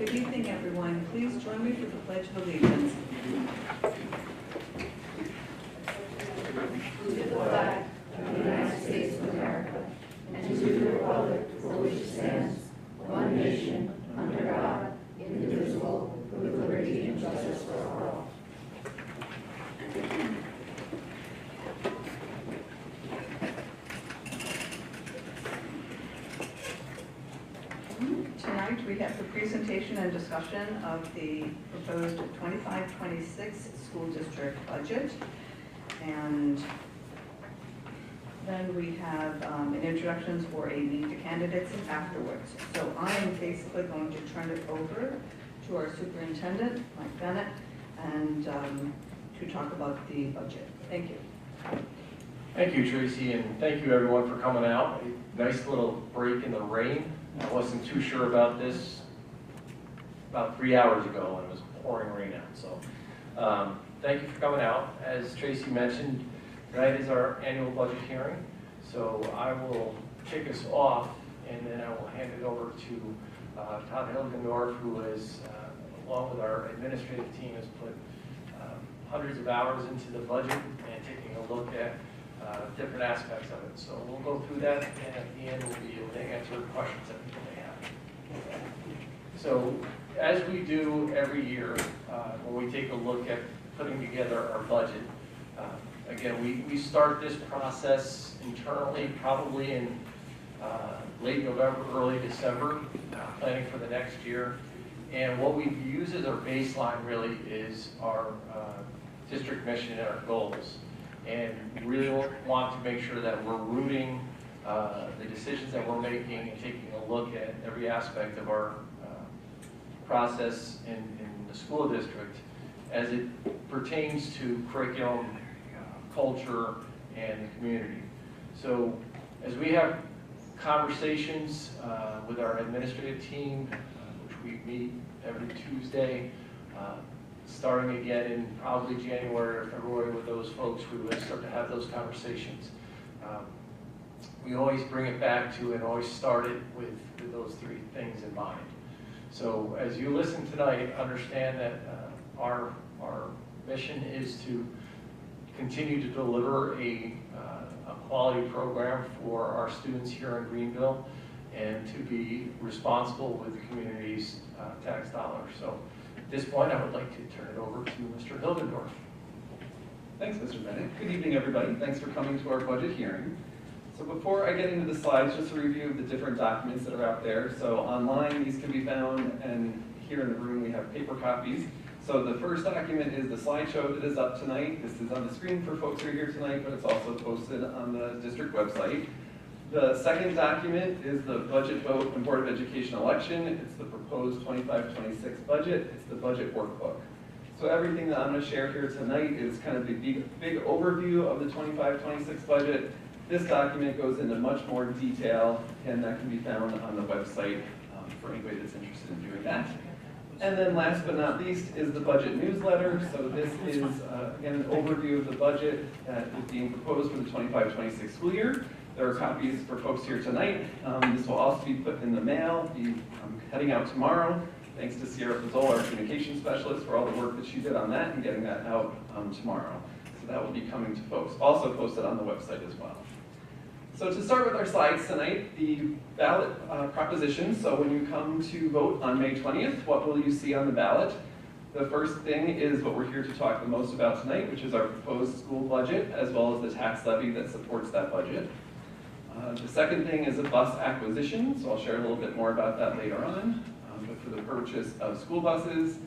Good evening, everyone. Please join me for the Pledge of Allegiance. To the flag of the United States of America, and to the republic for which it stands, one nation, under God, indivisible, with liberty and justice for all. Tonight, we have the presentation and discussion of the proposed 25-26 school district budget. And then we have an introductions for a meet the candidates afterwards. So I am basically going to turn it over to our superintendent, Mike Bennett, and to talk about the budget. Thank you. Thank you, Tracy, and thank you everyone for coming out. A nice little break in the rain. I wasn't too sure about this about 3 hours ago when it was pouring rain out. So thank you for coming out. As Tracy mentioned, tonight is our annual budget hearing. So I will kick us off, and then I will hand it over to Todd Hilgendorf, who is, along with our administrative team, has put hundreds of hours into the budget and taking a look at different aspects of it. So we'll go through that, and at the end we'll be able to answer questions that people may have. So as we do every year, when we take a look at putting together our budget, again, we start this process internally probably in late November, early December, planning for the next year. And what we use as our baseline really is our district mission and our goals. And we really want to make sure that we're rooting the decisions that we're making and taking a look at every aspect of our process in the school district as it pertains to curriculum, culture, and community. So as we have conversations with our administrative team, which we meet every Tuesday, starting again in probably January or February with those folks, we would start to have those conversations. We always bring it back to and always start it with those three things in mind. So as you listen tonight, understand that our mission is to continue to deliver a quality program for our students here in Greenville and to be responsible with the community's tax dollars. So at this point, I would like to turn it over to Mr. Hilgendorf. Thanks, Mr. Bennett. Good evening, everybody. Thanks for coming to our budget hearing. So before I get into the slides, just a review of the different documents that are out there. So online, these can be found, and here in the room, we have paper copies. So the first document is the slideshow that is up tonight. This is on the screen for folks who are here tonight, but it's also posted on the district website. The second document is the budget vote and Board of Education election. It's the proposed 25-26 budget. It's the budget workbook. So everything that I'm going to share here tonight is kind of the big overview of the 25-26 budget. This document goes into much more detail, and that can be found on the website for anybody that's interested in doing that. And then last but not least is the budget newsletter. So this is, again, an overview of the budget that is being proposed for the 25-26 school year. There are copies for folks here tonight. This will also be put in the mail, be heading out tomorrow. Thanks to Sierra Pizzol, our communication specialist, for all the work that she did on that and getting that out tomorrow. So that will be coming to folks. Also posted on the website as well. So to start with our slides tonight, the ballot propositions. So when you come to vote on May 20th, what will you see on the ballot? The first thing is what we're here to talk the most about tonight, which is our proposed school budget, as well as the tax levy that supports that budget. The second thing is a bus acquisition, so I'll share a little bit more about that later on, but for the purchase of school buses.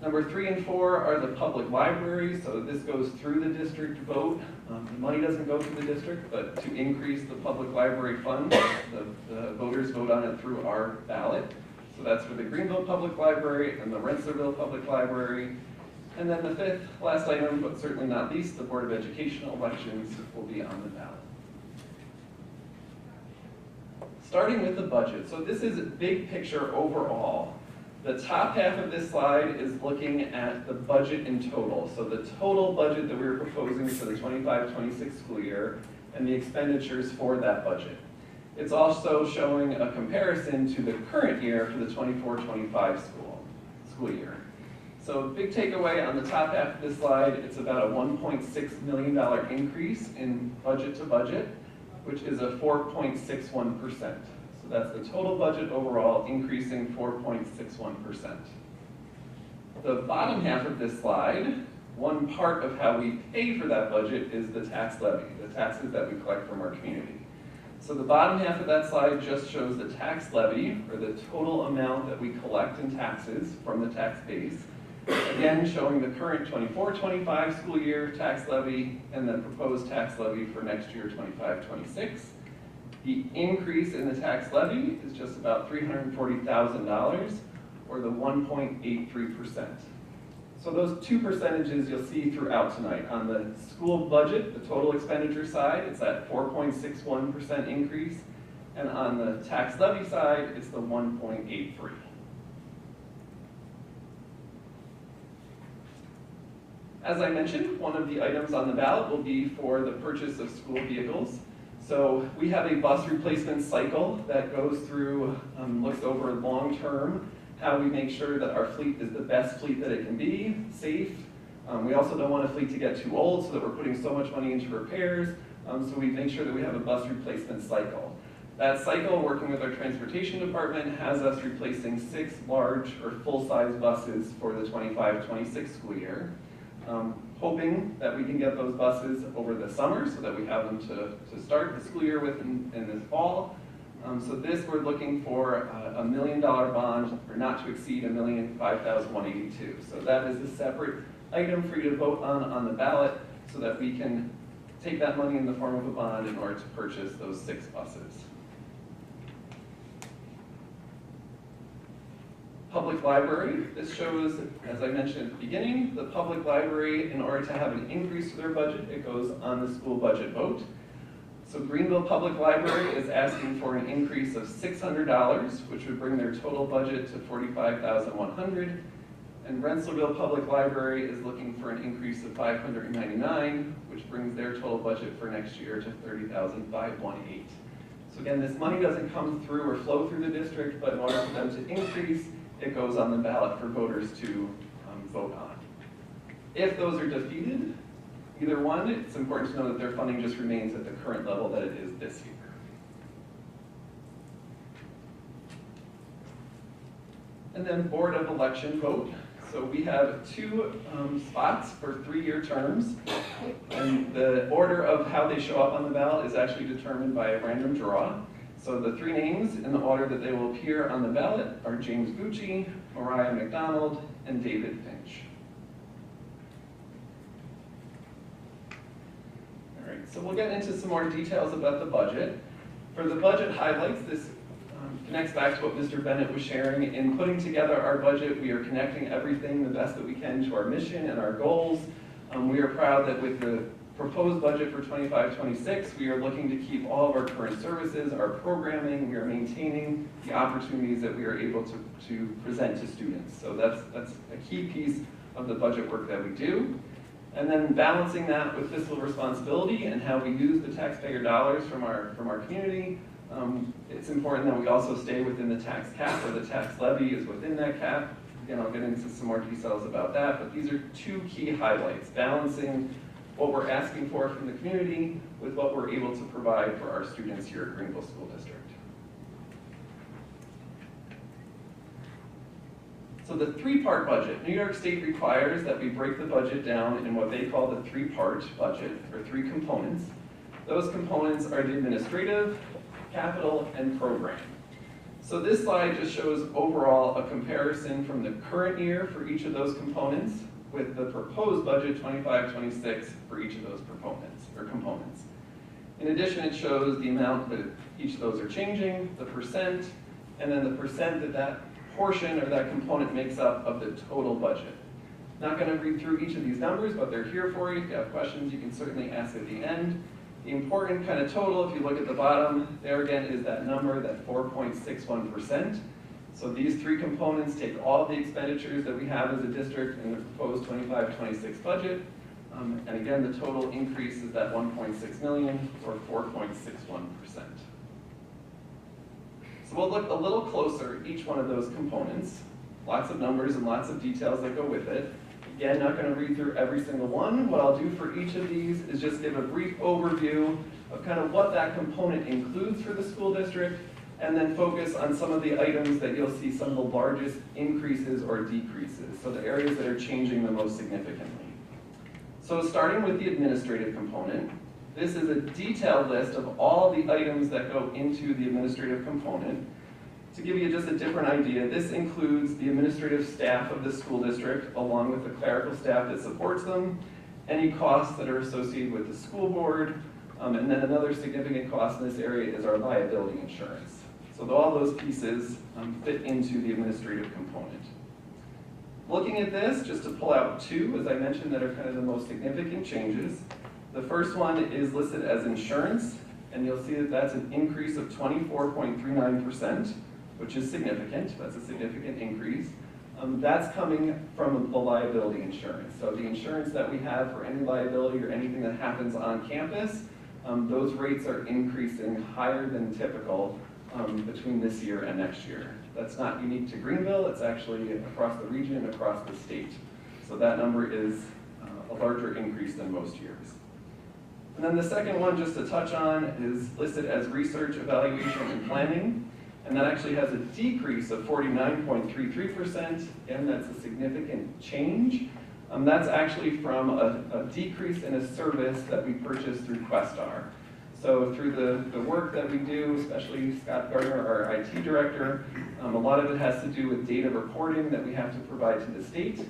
Number 3 and 4 are the public libraries, so this goes through the district vote. The money doesn't go to the district, but to increase the public library fund, the voters vote on it through our ballot. So that's for the Greenville Public Library and the Rensselaerville Public Library. And then the fifth, last item, but certainly not least, the Board of Education elections will be on the ballot. Starting with the budget. So this is a big picture overall. The top half of this slide is looking at the budget in total. So the total budget that we're proposing for the 25-26 school year and the expenditures for that budget. It's also showing a comparison to the current year for the 24-25 school year. So big takeaway on the top half of this slide, it's about a $1.6 million increase in budget to budget, which is a 4.61%. So that's the total budget overall increasing 4.61%. The bottom half of this slide, one part of how we pay for that budget is the tax levy, the taxes that we collect from our community. So the bottom half of that slide just shows the tax levy, or the total amount that we collect in taxes from the tax base. Again, showing the current 24-25 school year tax levy and the proposed tax levy for next year, 25-26. The increase in the tax levy is just about $340,000, or the 1.83%. So those two percentages you'll see throughout tonight. On the school budget, the total expenditure side, it's that 4.61% increase. And on the tax levy side, it's the 1.83. As I mentioned, one of the items on the ballot will be for the purchase of school vehicles. So we have a bus replacement cycle that goes through, looks over long-term, how we make sure that our fleet is the best fleet that it can be, safe. We also don't want a fleet to get too old so that we're putting so much money into repairs. So we make sure that we have a bus replacement cycle. That cycle, working with our transportation department, has us replacing 6 large or full-size buses for the 25-26 school year. Hoping that we can get those buses over the summer so that we have them to start the school year with in this fall. So this, we're looking for a $1 million bond, or not to exceed $1,005,182. So that is a separate item for you to vote on the ballot so that we can take that money in the form of a bond in order to purchase those 6 buses. Public library, this shows, as I mentioned at the beginning, the public library, in order to have an increase to their budget, it goes on the school budget vote. So Greenville Public Library is asking for an increase of $600, which would bring their total budget to $45,100. And Rensselaerville Public Library is looking for an increase of $599, which brings their total budget for next year to $30,518. So again, this money doesn't come through or flow through the district, but in order for them to increase, it goes on the ballot for voters to vote on. If those are defeated, either one, it's important to know that their funding just remains at the current level that it is this year. And then Board of Election vote. So we have 2 spots for 3-year terms. And the order of how they show up on the ballot is actually determined by a random draw. So the 3 names in the order that they will appear on the ballot are James Gucci, Mariah McDonald, and David Finch. All right, so we'll get into some more details about the budget. For the budget highlights, this connects back to what Mr. Bennett was sharing. In putting together our budget, we are connecting everything the best that we can to our mission and our goals. We are proud that with the proposed budget for 25-26, we are looking to keep all of our current services, our programming, we are maintaining the opportunities that we are able to present to students. So that's a key piece of the budget work that we do. And then balancing that with fiscal responsibility and how we use the taxpayer dollars from our community. It's important that we also stay within the tax cap, or the tax levy is within that cap. Again, I'll get into some more details about that, but these are 2 key highlights, balancing what we're asking for from the community with what we're able to provide for our students here at Greenville School District. So the 3-part budget. New York State requires that we break the budget down in what they call the 3-part budget, or 3 components. Those components are the administrative, capital, and program. So this slide just shows overall a comparison from the current year for each of those components with the proposed budget 25-26 for each of those components. In addition, it shows the amount that each of those are changing, the percent, and then the percent that portion or that component makes up of the total budget. Not going to read through each of these numbers, but they're here for you. If you have questions, you can certainly ask at the end. The important kind of total, if you look at the bottom, there again is that number, that 4.61%. So these 3 components take all the expenditures that we have as a district in the proposed 25-26 budget. And again, the total increase is that $1.6 million, or 4.61%. So we'll look a little closer at each one of those components. Lots of numbers and lots of details that go with it. Again, not going to read through every single one. What I'll do for each of these is just give a brief overview of kind of what that component includes for the school district, and then focus on some of the items that you'll see some of the largest increases or decreases, so the areas that are changing the most significantly. So starting with the administrative component, this is a detailed list of all the items that go into the administrative component. To give you just a different idea, this includes the administrative staff of the school district, along with the clerical staff that supports them, any costs that are associated with the school board, and then another significant cost in this area is our liability insurance. So all those pieces fit into the administrative component. Looking at this, just to pull out two, as I mentioned, that are kind of the most significant changes. The first one is listed as insurance, and you'll see that that's an increase of 24.39%, which is significant. That's a significant increase. That's coming from the liability insurance. So the insurance that we have for any liability or anything that happens on campus, those rates are increasing higher than typical between this year and next year. That's not unique to Greenville, it's actually across the region and across the state. So that number is a larger increase than most years. And then the second one, just to touch on, is listed as research, evaluation, and planning. And that actually has a decrease of 49.33%. Again, that's a significant change. That's actually from a decrease in a service that we purchased through Questar. So through the work that we do, especially Scott Gardner, our IT director, a lot of it has to do with data reporting that we have to provide to the state.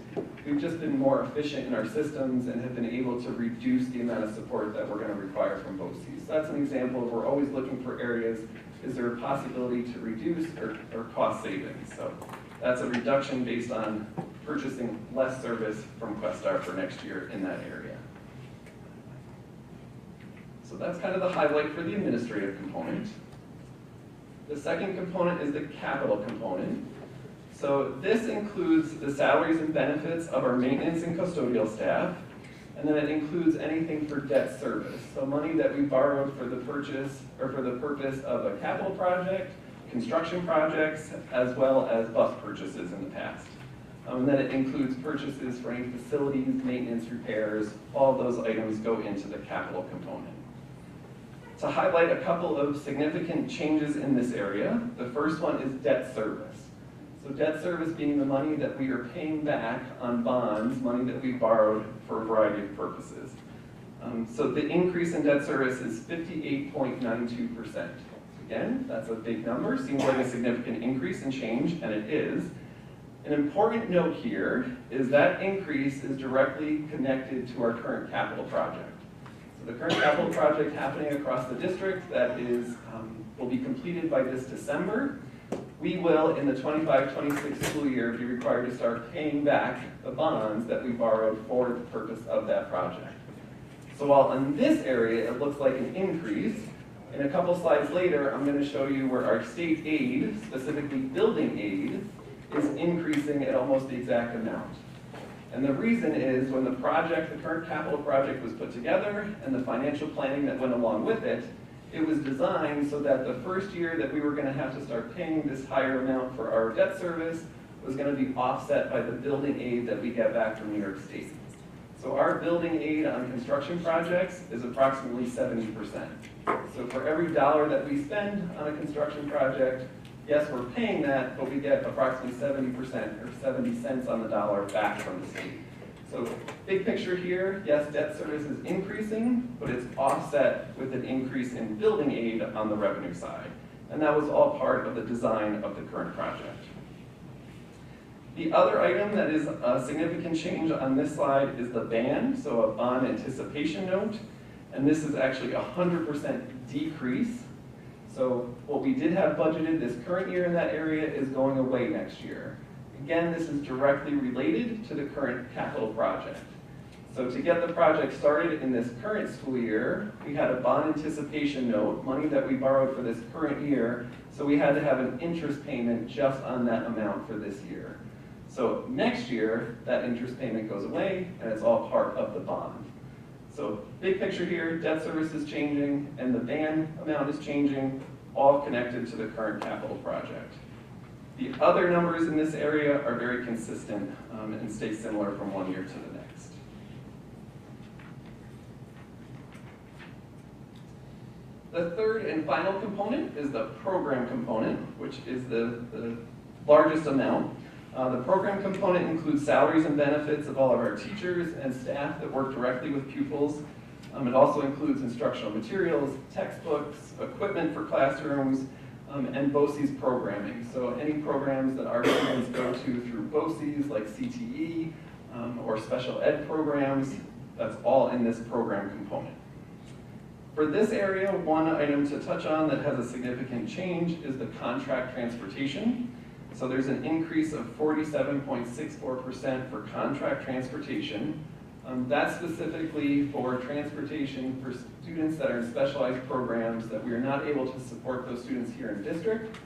We've just been more efficient in our systems and have been able to reduce the amount of support that we're going to require from BOCES. So that's an example of we're always looking for areas. Is there a possibility to reduce or cost savings? So that's a reduction based on purchasing less service from Questar for next year in that area. So that's kind of the highlight for the administrative component. The second component is the capital component. So this includes the salaries and benefits of our maintenance and custodial staff, and then it includes anything for debt service. So money that we borrowed for the purchase or for the purpose of a capital project, construction projects, as well as bus purchases in the past. And then it includes purchases for any facilities, maintenance, repairs. All those items go into the capital component. To highlight a couple of significant changes in this area, the first one is debt service. So debt service being the money that we are paying back on bonds, money that we borrowed for a variety of purposes. So the increase in debt service is 58.92%. Again, that's a big number, seems like a significant increase in change, and it is. An important note here is that increase is directly connected to our current capital project. So the current capital project happening across the district that is will be completed by this December. We will, in the 25-26 school year, be required to start paying back the bonds that we borrowed for the purpose of that project. So while in this area it looks like an increase, in a couple slides later I'm going to show you where our state aid, specifically building aid, is increasing at almost the exact amount. And the reason is when the project, the current capital project was put together and the financial planning that went along with it, it was designed so that the first year that we were going to have to start paying this higher amount for our debt service was going to be offset by the building aid that we get back from New York State. So our building aid on construction projects is approximately 70%. So for every dollar that we spend on a construction project, yes, we're paying that, but we get approximately 70% or 70 cents on the dollar back from the state. So big picture here, yes, debt service is increasing, but it's offset with an increase in building aid on the revenue side. And that was all part of the design of the current project. The other item that is a significant change on this slide is the band, so a bond anticipation note. And this is actually a 100% decrease. So what we did have budgeted this current year in that area is going away next year. Again, this is directly related to the current capital project. So to get the project started in this current school year, we had a bond anticipation note, money that we borrowed for this current year, so we had to have an interest payment just on that amount for this year. So next year, that interest payment goes away, and it's all part of the bond. So big picture here, debt service is changing, and the band amount is changing, all connected to the current capital project. The other numbers in this area are very consistent and stay similar from one year to the next. The third and final component is the program component, which is the largest amount. The program component includes salaries and benefits of all of our teachers and staff that work directly with pupils. It also includes instructional materials, textbooks, equipment for classrooms, and BOCE's programming. So any programs that our students go to through BOCE's, like CTE, or special ed programs, that's all in this program component. For this area, one item to touch on that has a significant change is the contract transportation. So there's an increase of 47.64% for contract transportation. That's specifically for transportation for students that are in specialized programs that we are not able to support those students here in district.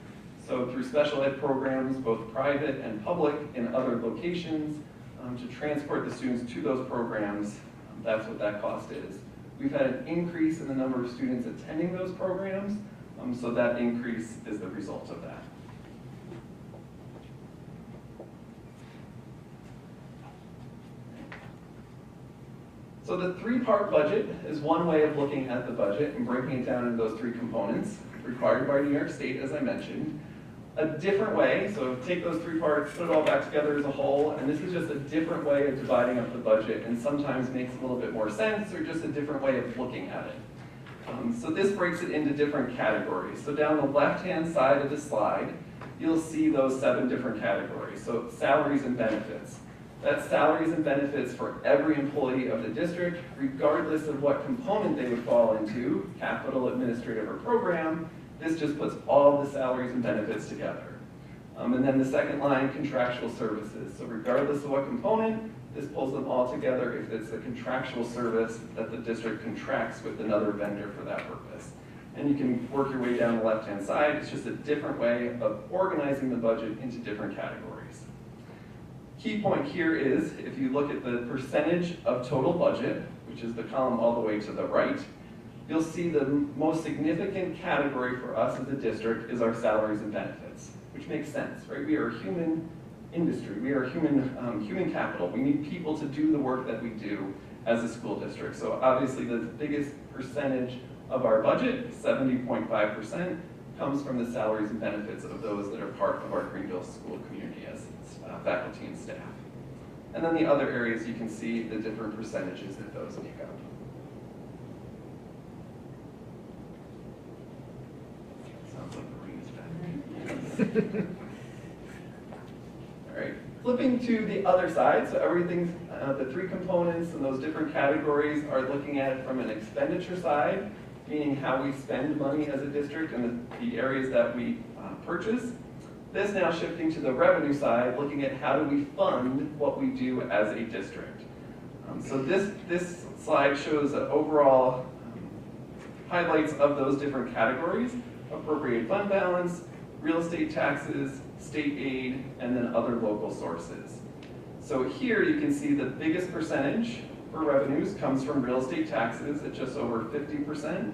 So through special ed programs, both private and public in other locations, to transport the students to those programs, that's what that cost is. We've had an increase in the number of students attending those programs, so that increase is the result of that. So the three-part budget is one way of looking at the budget and breaking it down into those three components, required by New York State, as I mentioned. A different way, so take those three parts, put it all back together as a whole, and this is just a different way of dividing up the budget, and sometimes makes a little bit more sense, or just a different way of looking at it. So this breaks it into different categories. So down the left-hand side of the slide, you'll see those 7 different categories. So salaries and benefits. That's salaries and benefits for every employee of the district, regardless of what component they would fall into, capital, administrative, or program. This just puts all the salaries and benefits together. And then the second line, contractual services. So regardless of what component, this pulls them all together if it's a contractual service that the district contracts with another vendor for that purpose. And you can work your way down the left-hand side. It's just a different way of organizing the budget into different categories. Key point here is, if you look at the percentage of total budget, which is the column all the way to the right, you'll see the most significant category for us as a district is our salaries and benefits, which makes sense, right? We are a human industry. We are human capital. We need people to do the work that we do as a school district. So obviously the biggest percentage of our budget, 70.5%, comes from the salaries and benefits of those that are part of our Greenville school community as faculty and staff. And then the other areas, you can see the different percentages that those make up. Sounds like the rain is back. All right, flipping to the other side, so everything, the three components and those different categories are looking at it from an expenditure side, meaning how we spend money as a district and the areas that we purchase. This now shifting to the revenue side, looking at how do we fund what we do as a district. So this slide shows overall highlights of those different categories: appropriate fund balance, real estate taxes, state aid, and then other local sources. So here you can see the biggest percentage for revenues comes from real estate taxes at just over 50%.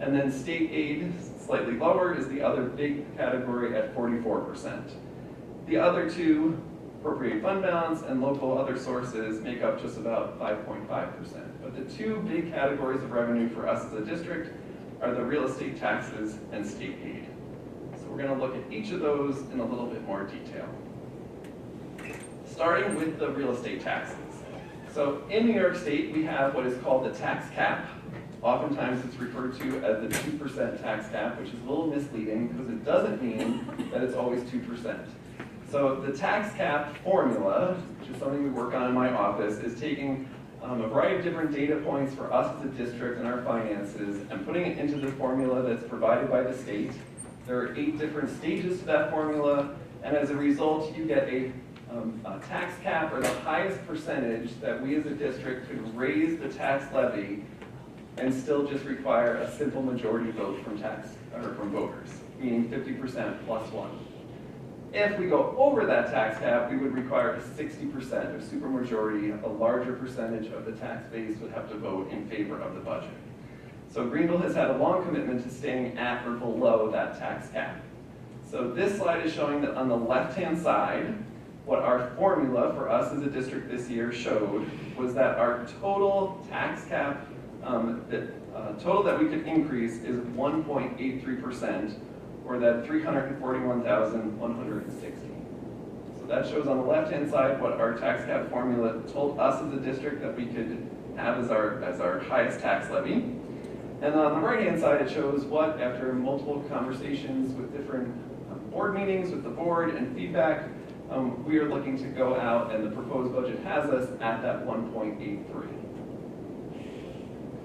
And then state aid, slightly lower, is the other big category at 44%. The other two, appropriate fund balance and local other sources, make up just about 5.5%. But the two big categories of revenue for us as a district are the real estate taxes and state aid. So we're going to look at each of those in a little bit more detail. Starting with the real estate taxes. So in New York State, we have what is called the tax cap. Oftentimes it's referred to as the 2% tax cap, which is a little misleading because it doesn't mean that it's always 2%. So the tax cap formula, which is something we work on in my office, is taking a variety of different data points for us as a district and our finances and putting it into the formula that's provided by the state. There are 8 different stages to that formula, and as a result, you get a tax cap, or the highest percentage that we as a district could raise the tax levy and still just require a simple majority vote from voters, meaning 50% plus 1. If we go over that tax cap, we would require a 60% of supermajority. A larger percentage of the tax base would have to vote in favor of the budget. So Greenville has had a long commitment to staying at or below that tax cap. So this slide is showing that on the left-hand side, what our formula for us as a district this year showed was that our total tax cap, total that we could increase is 1.83%, or that 341,160. So that shows on the left-hand side what our tax cap formula told us as a district that we could have as our highest tax levy. And on the right-hand side, it shows what, after multiple conversations with different board meetings with the board and feedback, we are looking to go out, and the proposed budget has us at that 1.83.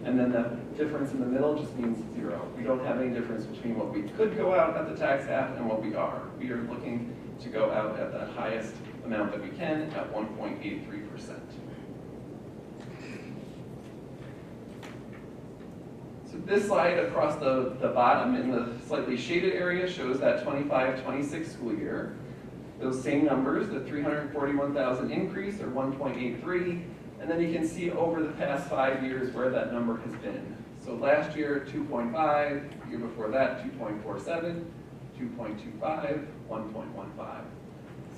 And then the difference in the middle just means 0. We don't have any difference between what we could go out at the tax cap and what we are. We are looking to go out at the highest amount that we can at 1.83%. So this slide across the bottom in the slightly shaded area shows that 25-26 school year. Those same numbers, the 341,000 increase, or 1.83, and then you can see over the past 5 years where that number has been. So last year, 2.5, year before that, 2.47, 2.25, 1.15.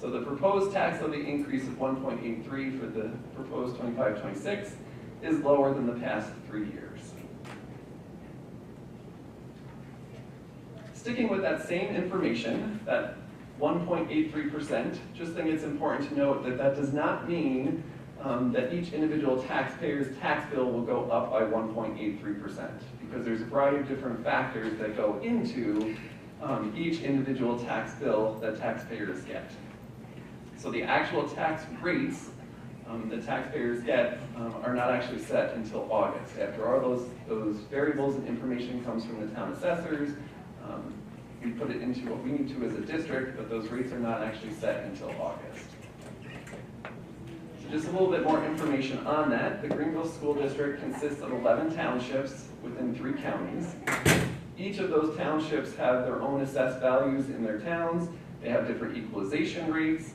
So the proposed tax levy increase of 1.83 for the proposed 25-26 is lower than the past 3 years. Sticking with that same information, that 1.83%, just think it's important to note that that does not mean that each individual taxpayer's tax bill will go up by 1.83%, because there's a variety of different factors that go into each individual tax bill that taxpayers get. So the actual tax rates that taxpayers get are not actually set until August. After all those variables and information comes from the town assessors, we put it into what we need to as a district, but those rates are not actually set until August. So just a little bit more information on that. The Greenville School District consists of 11 townships within 3 counties. Each of those townships have their own assessed values in their towns. They have different equalization rates.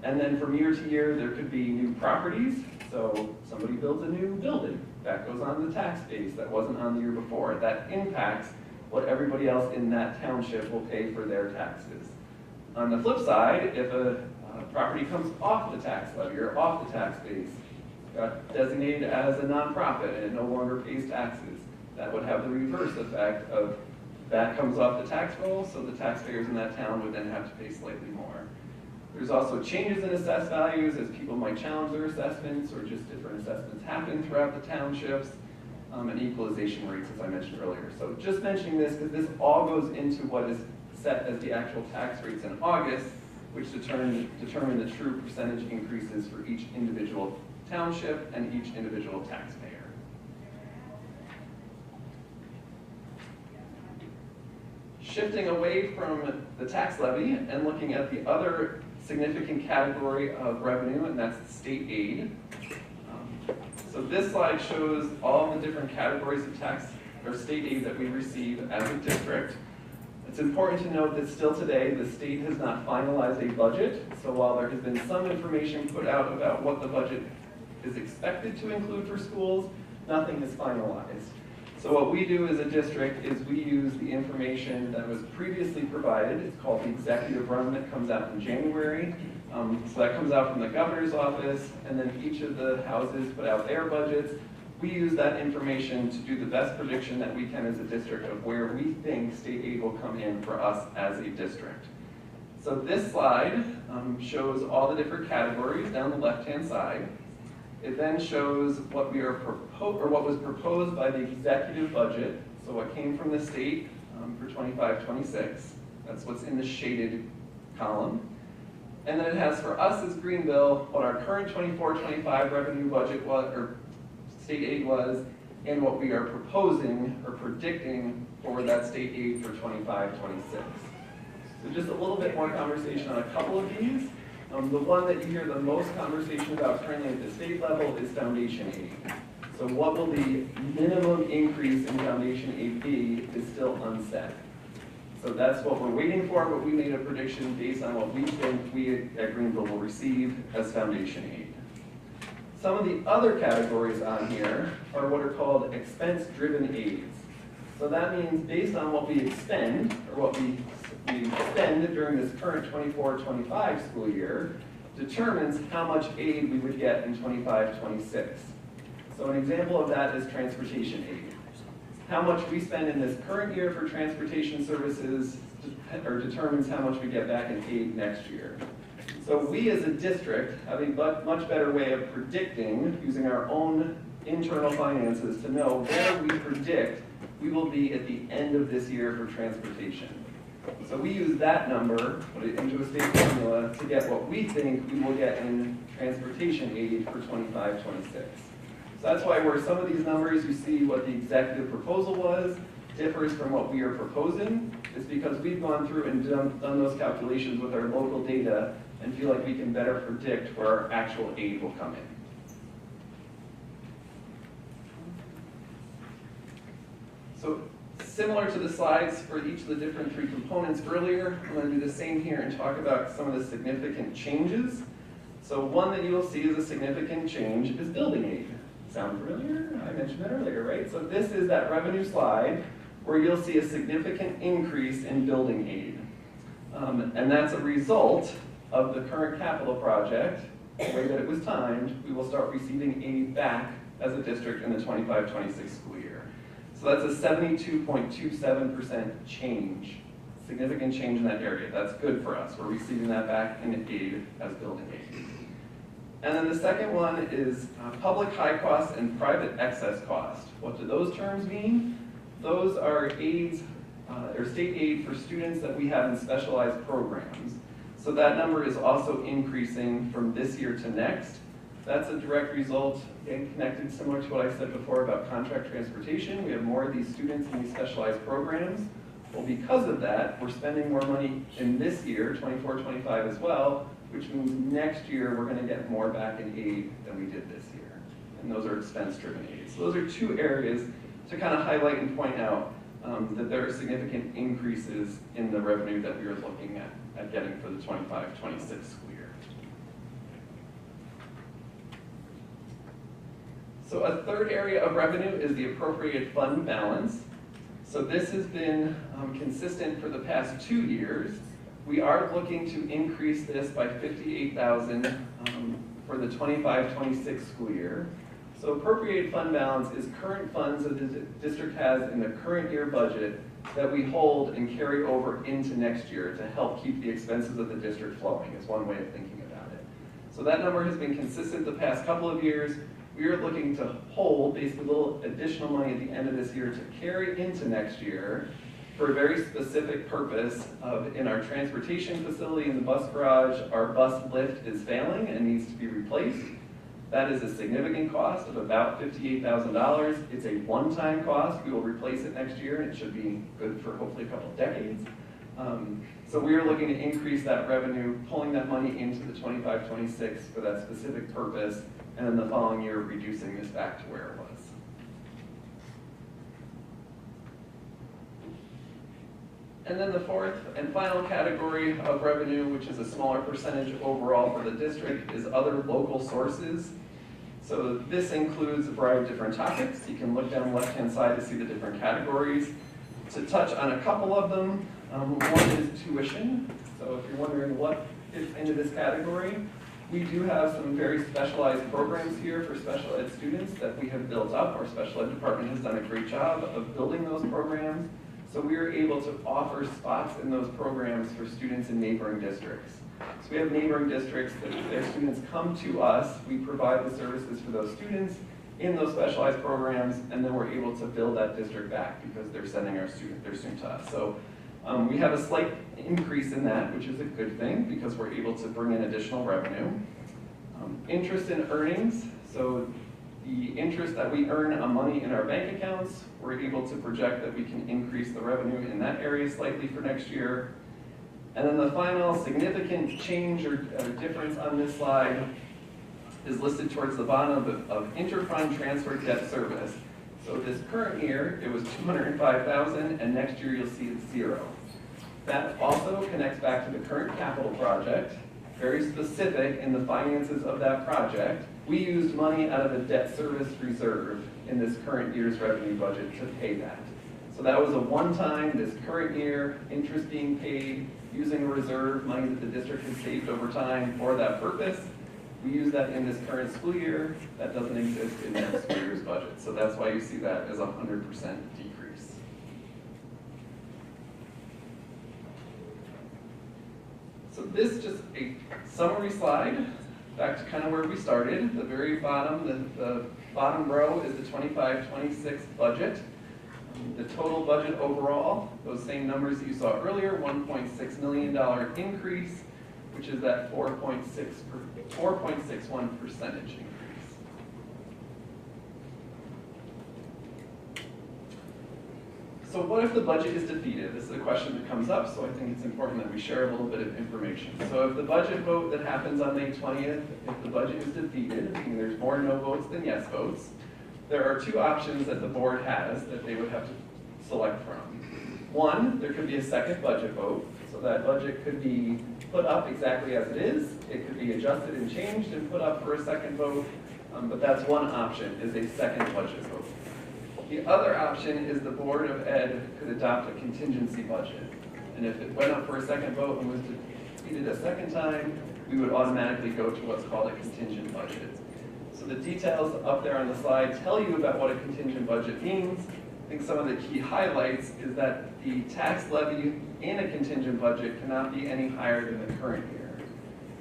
And then from year to year, there could be new properties. So somebody builds a new building. That goes on the tax base that wasn't on the year before. That impacts what everybody else in that township will pay for their taxes. On the flip side, if a property comes off the tax levy or off the tax base, got designated as a nonprofit and it no longer pays taxes, that would have the reverse effect of that comes off the tax roll, so the taxpayers in that town would then have to pay slightly more. There's also changes in assessed values as people might challenge their assessments, or just different assessments happen throughout the townships. And equalization rates, as I mentioned earlier. So just mentioning this because this all goes into what is set as the actual tax rates in August, which determine the true percentage increases for each individual township and each individual taxpayer. Shifting away from the tax levy and looking at the other significant category of revenue, and that's state aid. So this slide shows all the different categories of tax or state aid that we receive as a district. It's important to note that still today, the state has not finalized a budget. So while there has been some information put out about what the budget is expected to include for schools, nothing is finalized. So what we do as a district is we use the information that was previously provided. It's called the executive run that comes out in January. So that comes out from the governor's office, and then each of the houses put out their budgets. We use that information to do the best prediction that we can as a district of where we think state aid will come in for us as a district. So this slide shows all the different categories down the left-hand side. It then shows what we are what was proposed by the executive budget. So what came from the state for 25-26. That's what's in the shaded column. And then it has for us as Greenville what our current 24-25 revenue budget was, or state aid was, and what we are proposing or predicting for that state aid for 25-26. So just a little bit more conversation on a couple of these. The one that you hear the most conversation about currently at the state level is foundation aid. So what will the minimum increase in foundation aid be is still unset. So that's what we're waiting for, but we made a prediction based on what we think we at Greenville will receive as foundation aid. Some of the other categories on here are what are called expense-driven aids. So that means based on what we expend, or what we spend during this current 24-25 school year, determines how much aid we would get in 25-26. So an example of that is transportation aid. How much we spend in this current year for transportation services determines how much we get back in aid next year. So we as a district have a much better way of predicting, using our own internal finances, to know where we predict we will be at the end of this year for transportation. So we use that number, put it into a state formula, to get what we think we will get in transportation aid for 25-26. So that's why where some of these numbers, you see what the executive proposal was, differs from what we are proposing, is because we've gone through and done those calculations with our local data and feel like we can better predict where our actual aid will come in. So similar to the slides for each of the different three components earlier, I'm going to do the same here and talk about some of the significant changes. So one that you will see as a significant change is building aid. Sound familiar? I mentioned that earlier, right? So this is that revenue slide where you'll see a significant increase in building aid. And that's a result of the current capital project. The way that it was timed, we will start receiving aid back as a district in the 25-26 school year. So that's a 72.27% change, significant change in that area. That's good for us. We're receiving that back in aid as building aid. And then the second one is public high cost and private excess cost. What do those terms mean? Those are aids, or state aid for students that we have in specialized programs. So that number is also increasing from this year to next. That's a direct result, again, connected similar to what I said before about contract transportation. We have more of these students in these specialized programs. Well, because of that, we're spending more money in this year, 24-25 as well, which means next year we're going to get more back in aid than we did this year. And those are expense-driven aids. So those are two areas to kind of highlight and point out that there are significant increases in the revenue that we are looking at getting for the 25-26 school year. So a third area of revenue is the appropriated fund balance. So this has been consistent for the past 2 years. We are looking to increase this by $58,000 for the 25-26 school year. So appropriated fund balance is current funds that the district has in the current year budget that we hold and carry over into next year to help keep the expenses of the district flowing, is one way of thinking about it. So that number has been consistent the past couple of years. We are looking to hold basically a little additional money at the end of this year to carry into next year for a very specific purpose of, in our transportation facility in the bus garage, our bus lift is failing and needs to be replaced. That is a significant cost of about $58,000. It's a one-time cost. We will replace it next year, and it should be good for hopefully a couple of decades. So we are looking to increase that revenue, pulling that money into the 25-26 for that specific purpose, and then the following year reducing this back to where it was. And then the fourth and final category of revenue, which is a smaller percentage overall for the district, is other local sources. So this includes a variety of different topics. You can look down the left-hand side to see the different categories. To touch on a couple of them, one is tuition. So if you're wondering what fits into this category, we do have some very specialized programs here for special ed students that we have built up. Our special ed department has done a great job of building those programs. So we are able to offer spots in those programs for students in neighboring districts. So we have neighboring districts that their students come to us, we provide the services for those students in those specialized programs, and then we're able to build that district back because they're sending their student to us. So we have a slight increase in that, which is a good thing because we're able to bring in additional revenue. Interest in earnings, so the interest that we earn on money in our bank accounts, we're able to project that we can increase the revenue in that area slightly for next year. And then the final significant change or difference on this slide is listed towards the bottom of interfund transfer debt service. So this current year, it was $205,000, and next year you'll see it's 0. That also connects back to the current capital project. very specific in the finances of that project, we used money out of a debt service reserve in this current year's revenue budget to pay that. So that was a one-time, this current year, interest being paid, using a reserve, money that the district has saved over time for that purpose. We use that in this current school year. That doesn't exist in next school year's budget. So that's why you see that as a 100% decrease. So this is just a summary slide, back to kind of where we started. The very bottom, the bottom row is the 25-26 budget. The total budget overall, those same numbers that you saw earlier, $1.6 million increase, which is that 4.61% increase. So what if the budget is defeated? This is a question that comes up, so I think it's important that we share a little bit of information. So if the budget vote that happens on May 20th, if the budget is defeated, meaning there's more no votes than yes votes, there are two options that the board has that they would have to select from. One, there could be a second budget vote, so that budget could be put up exactly as it is. It could be adjusted and changed and put up for a second vote, but that's one option, is a second budget vote. The other option is the Board of Ed could adopt a contingency budget. And if it went up for a second vote and was defeated a second time, we would automatically go to what's called a contingent budget. So the details up there on the slide tell you about what a contingent budget means. I think some of the key highlights is that the tax levy in a contingent budget cannot be any higher than the current year.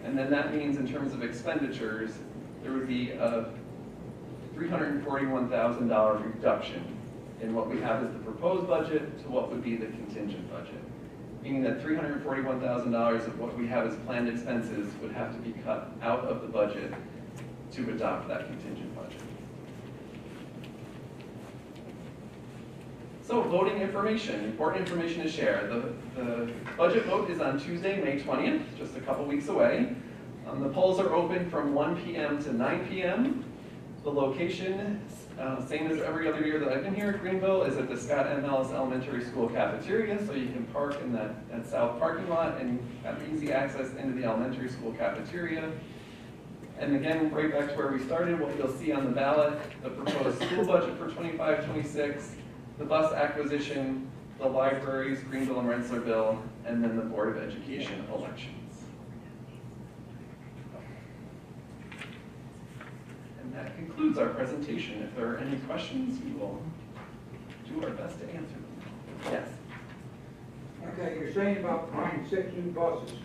And then that means in terms of expenditures, there would be a $341,000 reduction in what we have as the proposed budget to what would be the contingent budget. Meaning that $341,000 of what we have as planned expenses would have to be cut out of the budget to adopt that contingent budget. So voting information, important information to share. The budget vote is on Tuesday, May 20th, just a couple weeks away. The polls are open from 1 p.m. to 9 p.m. The location, same as every other year that I've been here at Greenville, is at the Scott M. Ellis Elementary School cafeteria, so you can park in that south parking lot and have easy access into the elementary school cafeteria. And again, right back to where we started, what you'll see on the ballot, the proposed school budget for 25-26, the bus acquisition, the libraries, Greenville and Rensselaerville, and then the Board of Education elections. And that concludes our presentation. If there are any questions, we will do our best to answer them. Yes? Okay, you're saying about buying 6 new buses,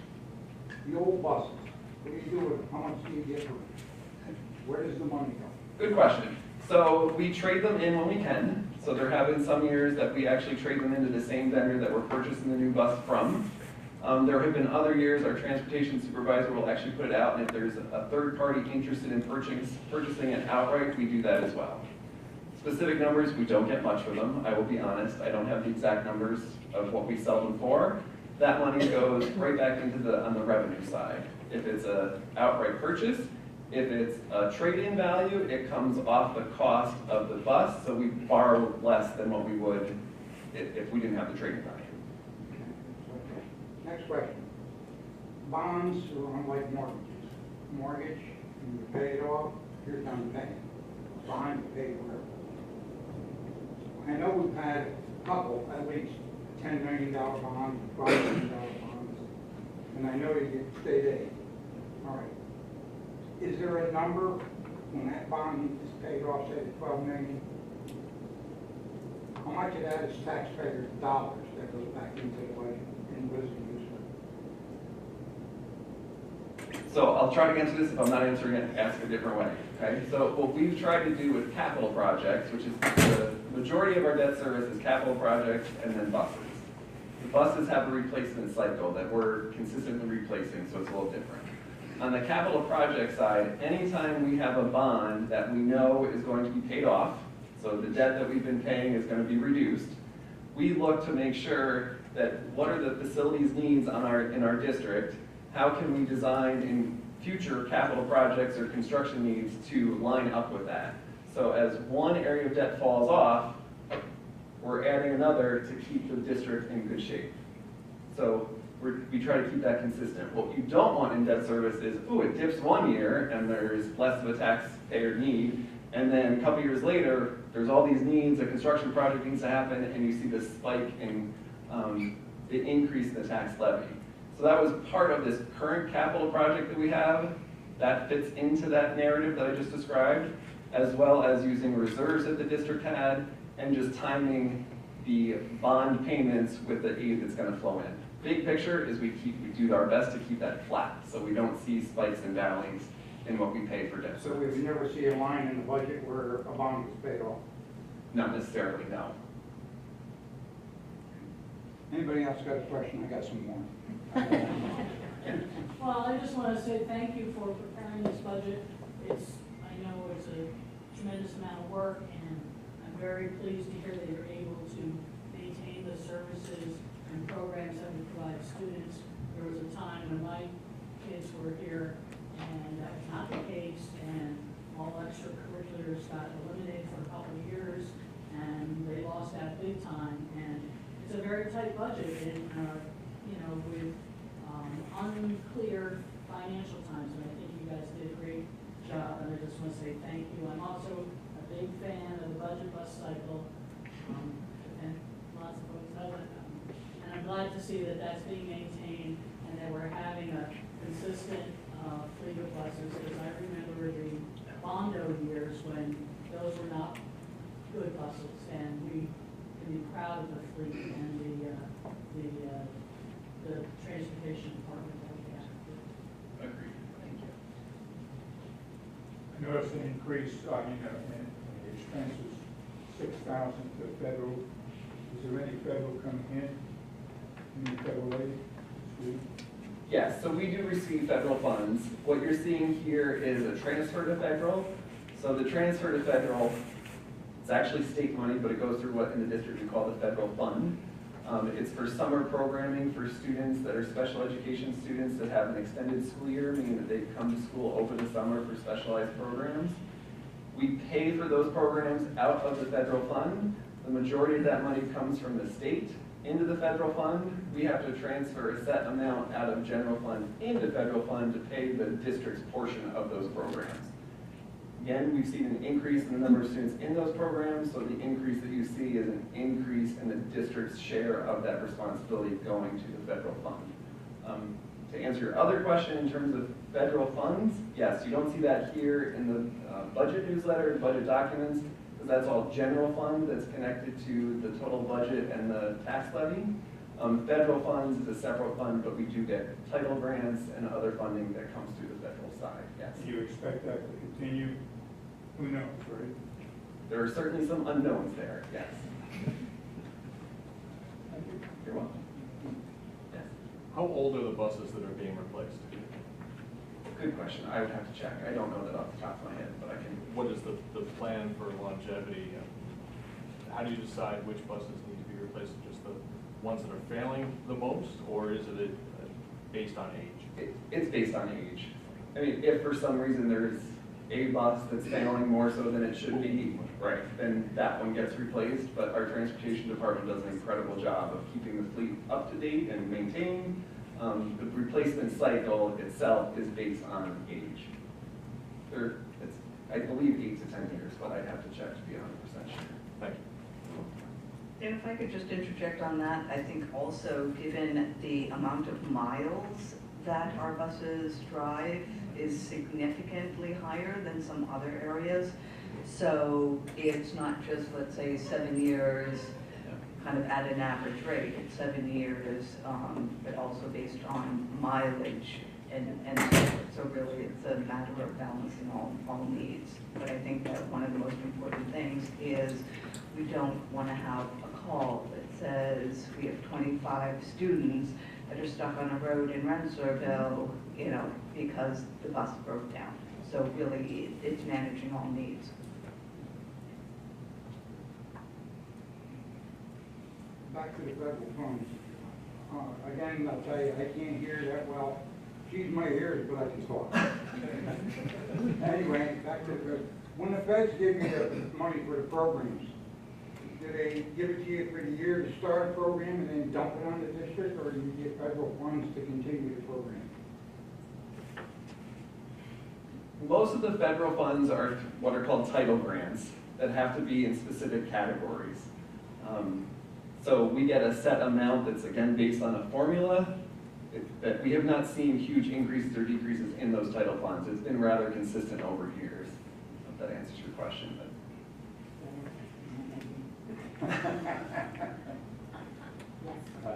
the old buses. What do you do with them? How much do you get for them? Where does the money go? Good question. So we trade them in when we can. So there have been some years that we actually trade them into the same vendor that we're purchasing the new bus from. There have been other years our transportation supervisor will actually put it out, and if there's a third party interested in purchasing it outright, we do that as well. Specific numbers, we don't get much for them, I will be honest. I don't have the exact numbers of what we sell them for. That money goes right back into on the revenue side. If it's an outright purchase, if it's a trade-in value, it comes off the cost of the bus, so we borrow less than what we would if we didn't have the trade-in value. Okay. Next question. Bonds are unlike mortgages. Mortgage, you pay it off, you're done paying. Bond, you pay forever. I know we've had a couple, at least $10 million bonds, $5 million bonds, and I know you get state aid. All right. Is there a number when that bond is paid off, say the $12 million? How much of that is taxpayers' dollars that goes back into the budget and was used for? So I'll try to answer this. If I'm not answering it, ask a different way. Okay. So what we've tried to do with capital projects, which is the majority of our debt service is capital projects and then buses. The buses have a replacement cycle that we're consistently replacing, so it's a little different. On the capital project side, anytime we have a bond that we know is going to be paid off, so the debt that we've been paying is going to be reduced, we look to make sure that what are the facilities needs in our district, how can we design in future capital projects or construction needs to line up with that. So as one area of debt falls off, we're adding another to keep the district in good shape. So we try to keep that consistent. What you don't want in debt service is, ooh, it dips one year and there's less of a taxpayer need, and then a couple years later, there's all these needs, a construction project needs to happen, and you see this spike in the increase in the tax levy. So that was part of this current capital project that we have. That fits into that narrative that I just described, as well as using reserves that the district had, and just timing the bond payments with the aid that's gonna flow in. Big picture is we do our best to keep that flat, so we don't see spikes and valleys in what we pay for debt So service. we never see a line in the budget where a bond was paid off. Not necessarily, no. Anybody else got a question? I got some more. Well, I just want to say thank you for preparing this budget. I know it's a tremendous amount of work, and I'm very pleased to hear that you're able to maintain the services and programs that we provide students. There was a time when my kids were here, and that was not the case, and all extracurriculars got eliminated for a couple of years, and they lost that big time. And it's a very tight budget, and with unclear financial times, and I think you guys did a great job, and I just want to say thank you. I'm also a big fan of the budget bus cycle, and lots of folks know that. And I'm glad to see that that's being maintained, and that we're having a consistent fleet of buses, because I remember the Bondo years when those were not good buses, and we can be proud of the fleet and the transportation department that we have. Agreed. Thank you. I noticed an increase, in the expenses, 6,000 to federal. Is there any federal coming in? Any federal aid? Yes, so we do receive federal funds. What you're seeing here is a transfer to federal. So the transfer to federal, it's actually state money, but it goes through what in the district we call the federal fund. It's for summer programming for students that are special education students that have an extended school year, meaning that they come to school over the summer for specialized programs. We pay for those programs out of the federal fund. The majority of that money comes from the state into the federal fund. We have to transfer a set amount out of general fund into federal fund to pay the district's portion of those programs. Again, we've seen an increase in the number of students in those programs, so the increase that you see is an increase in the district's share of that responsibility going to the federal fund. To answer your other question in terms of federal funds, yes, you don't see that here in the budget newsletter, budget documents, because that's all general fund that's connected to the total budget and the tax levy. Federal funds is a separate fund, but we do get title grants and other funding that comes through the federal side, yes. Do you expect that to continue? Who knows, right? There are certainly some unknowns there, yes. You're welcome. Yes. How old are the buses that are being replaced? Good question. I would have to check. I don't know that off the top of my head, but I can. What is the plan for longevity? How do you decide which buses need to be replaced? Just the ones that are failing the most, or is it based on age? It's based on age. I mean, if for some reason there's a bus that's failing more so than it should be, right, then that one gets replaced. But our transportation department does an incredible job of keeping the fleet up to date and maintained. The replacement cycle itself is based on age. It's, I believe, 8 to 10 years, but I'd have to check to be 100% sure. Thank you. And if I could just interject on that, I think also given the amount of miles that our buses drive is significantly higher than some other areas. So it's not just, let's say, 7 years kind of at an average rate. It's 7 years, but also based on mileage and so forth. So really it's a matter of balancing all needs. But I think that one of the most important things is we don't want to have a call that says we have 25 students that are stuck on a road in Rensselaerville, because the bus broke down. So really, it's managing all needs. Back to the federal funds. Again, I'll tell you, I can't hear that well. She's my ears, but I can talk. Anyway, back to the, when the feds give you the money for the programs, do they give it to you for the year to start a program and then dump it on the district, or do you get federal funds to continue the program? Most of the federal funds are what are called title grants that have to be in specific categories. So we get a set amount that's again based on a formula. That we have not seen huge increases or decreases in those title funds. It's been rather consistent over years. If that answers your question. But.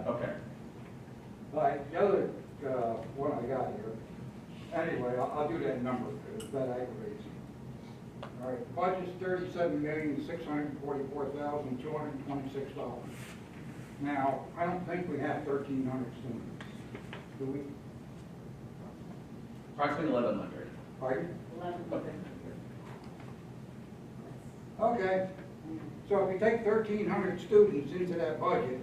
Okay. All right, the other one I got here, anyway, I'll do that number, because that aggravates me. All right, budget's $37,644,226. Now, I don't think we have 1,300 students, do we? Approximately 1,100. Pardon? 11. Okay, so if we take 1,300 students into that budget,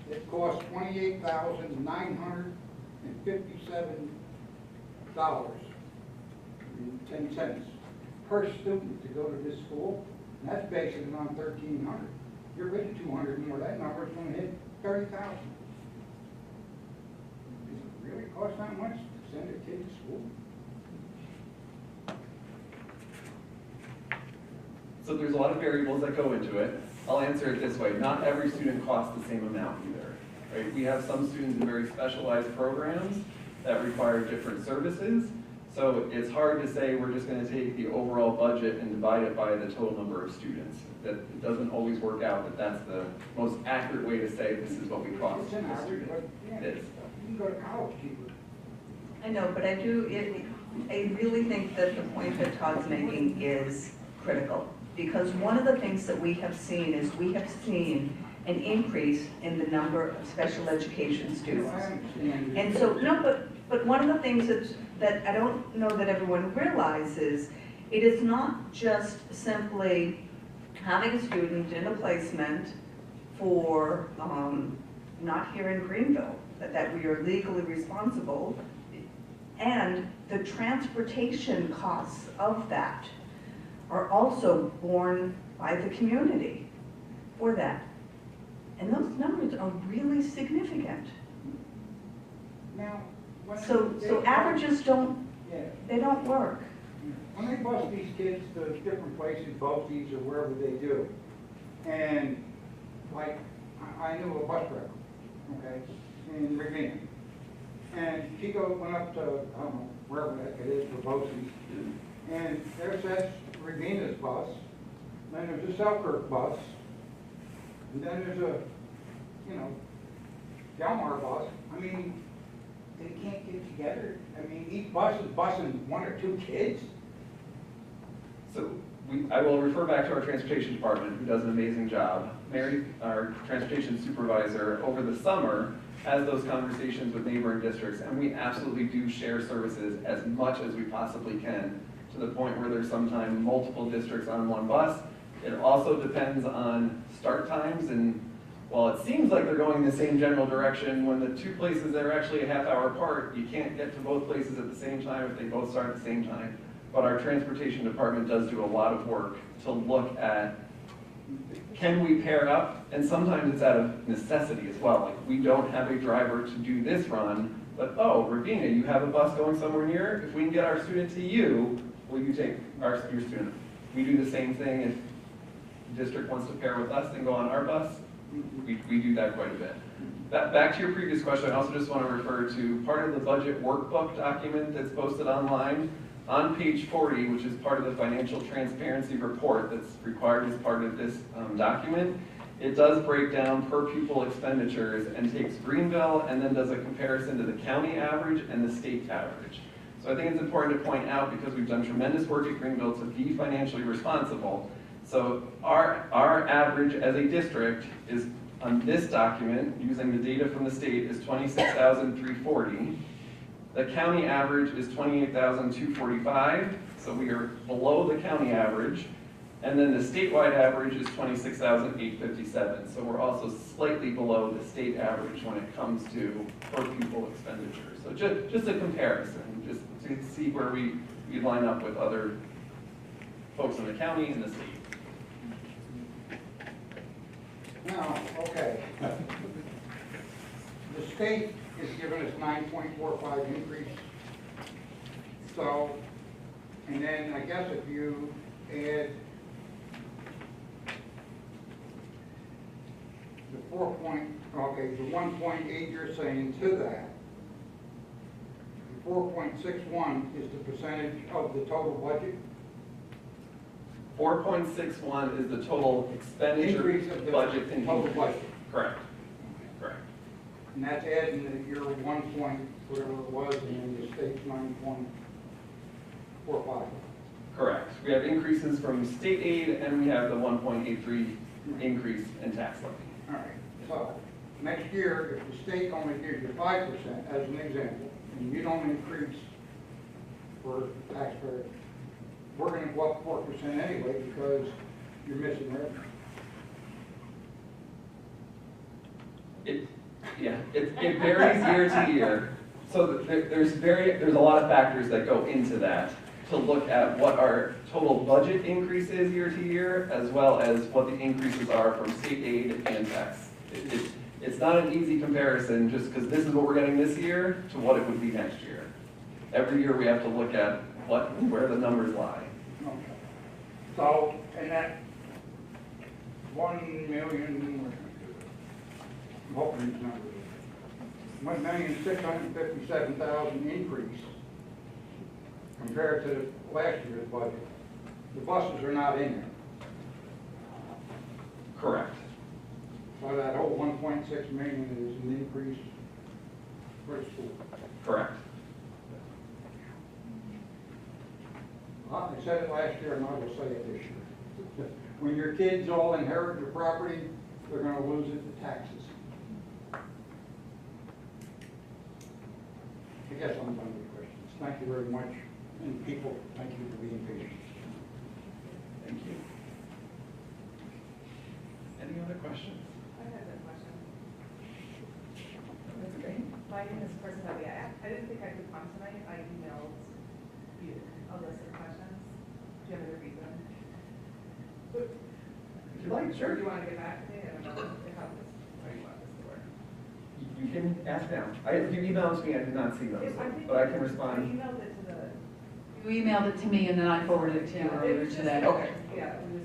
it costs $28,957.10 per student to go to this school, and that's basing it on 1,300. You're getting 200 more, that number's gonna hit 30,000. Does it really cost that much to send a kid to school? So there's a lot of variables that go into it. I'll answer it this way. Not every student costs the same amount either. Right? We have some students in very specialized programs that require different services. So it's hard to say we're just going to take the overall budget and divide it by the total number of students. That it doesn't always work out that that's the most accurate way to say this is what we cost It's per an average, student. but yeah, It is. you can go to college cheaper. I know, but I really think that the point that Todd's making is critical. Because one of the things that we have seen is we have seen an increase in the number of special education students. I understand. And so, no, but one of the things that I don't know that everyone realizes, it is not just simply having a student in a placement for, not here in Greenville, that we are legally responsible, and the transportation costs of that are also borne by the community for that. And those numbers are really significant. Now, when So they- averages don't, Yeah. they don't work. When they bus these kids to different places, BOEs or wherever they do, and like, I knew a bus driver, okay, in Greenville. And she went up to, I don't know, wherever the heck it is for BOEs, and there's that Ravena's bus, then there's a Selkirk bus, and then there's a, Delmar bus. I mean, they can't get together. I mean, each bus is busing one or two kids. So I will refer back to our transportation department, who does an amazing job. Mary, our transportation supervisor, over the summer, has those conversations with neighboring districts, and we absolutely do share services as much as we possibly can, to the point where there's sometimes multiple districts on one bus. It also depends on start times, and while it seems like they're going in the same general direction, when the two places are actually a half hour apart, you can't get to both places at the same time if they both start at the same time. But our transportation department does do a lot of work to look at, can we pair up? And sometimes it's out of necessity as well. Like, we don't have a driver to do this run, but oh, Ravina, you have a bus going somewhere near? If we can get our student to you, will you take your student? We do the same thing. If the district wants to pair with us and go on our bus, we do that quite a bit. Back to your previous question, I also just want to refer to part of the budget workbook document that's posted online. On page 40, which is part of the financial transparency report that's required as part of this document, it does break down per pupil expenditures and takes Greenville and then does a comparison to the county average and the state average. So I think it's important to point out, because we've done tremendous work at Greenville to be financially responsible. So our average as a district is, on this document, using the data from the state, is $26,340. The county average is $28,245, so we are below the county average. And then the statewide average is $26,857, so we're also slightly below the state average when it comes to per pupil expenditures. So just a comparison, just to see where we line up with other folks in the county and the state. Now, okay. The state has given us 9.45 increase. So, and then I guess if you add the 1.8 you're saying to that, the 4.61 is the percentage of the total budget? 4.61 is the total expenditure Increase of the budget. total budget. Correct. Correct. And that's adding your 1 point, whatever it was, and the state's 9.45. Correct. We have increases from state aid, and we have the 1.83 increase in tax levy. All right, so next year, if the state only gives you 5% as an example, and you don't increase for taxpayers, we're gonna go up 4% anyway because you're missing revenue. It varies year to year. So there's a lot of factors that go into that to look at what our total budget increase is year to year, as well as what the increases are from state aid and tax. It's not an easy comparison just because this is what we're getting this year to what it would be next year. Every year we have to look at where the numbers lie. Okay. So, and that 1 million, I'm hoping these numbers, 1,657,000 increase compared to last year's budget. The buses are not in there. Correct. So that whole 1.6 million is an increase for the school. Correct. I said it last year and I will say it this year. When your kids all inherit your property, they're gonna lose it to taxes. I guess I'm done with questions. Thank you very much. And people, thank you for being patient. Thank you. Any other questions? I had a question. That's okay. My name is Personality. I didn't think I could come tonight. I emailed you a list of questions. Do you have a reason? If you like, Do sure. you want to get back to me? I don't know how this, how you want this to work. You can ask now. If you emailed me, I did not see those, but I can I respond. emailed it to the. You emailed it to me and then I forwarded it to you Yeah, it earlier was just- today. Okay. Yeah, it was,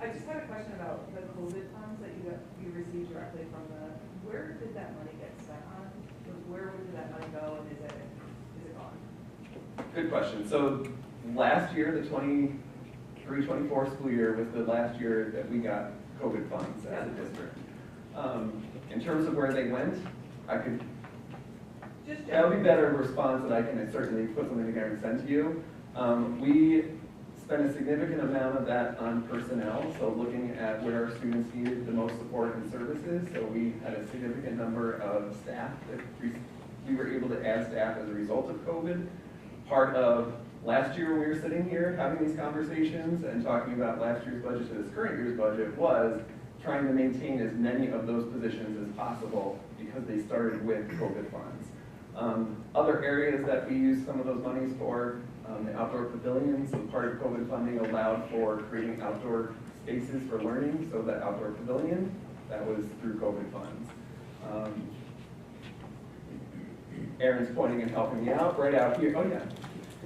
I just had a question about the COVID funds that you received directly from where did that money get spent on? Where did that money go and is it gone? Good question. So last year, the 23-24 school year was the last year that we got COVID funds as a district. In terms of where they went, that would be better response that I can certainly put something together and send to you. We spent a significant amount of that on personnel, so looking at where our students needed the most support and services. So we had a significant number of staff that we were able to add staff as a result of COVID. Part of last year when we were sitting here having these conversations and talking about last year's budget to this current year's budget was trying to maintain as many of those positions as possible because they started with COVID funds. Other areas that we used some of those monies for, the outdoor pavilions, so part of COVID funding allowed for creating outdoor spaces for learning, so that outdoor pavilion, that was through COVID funds. Aaron's pointing and helping me out right out here. Oh yeah,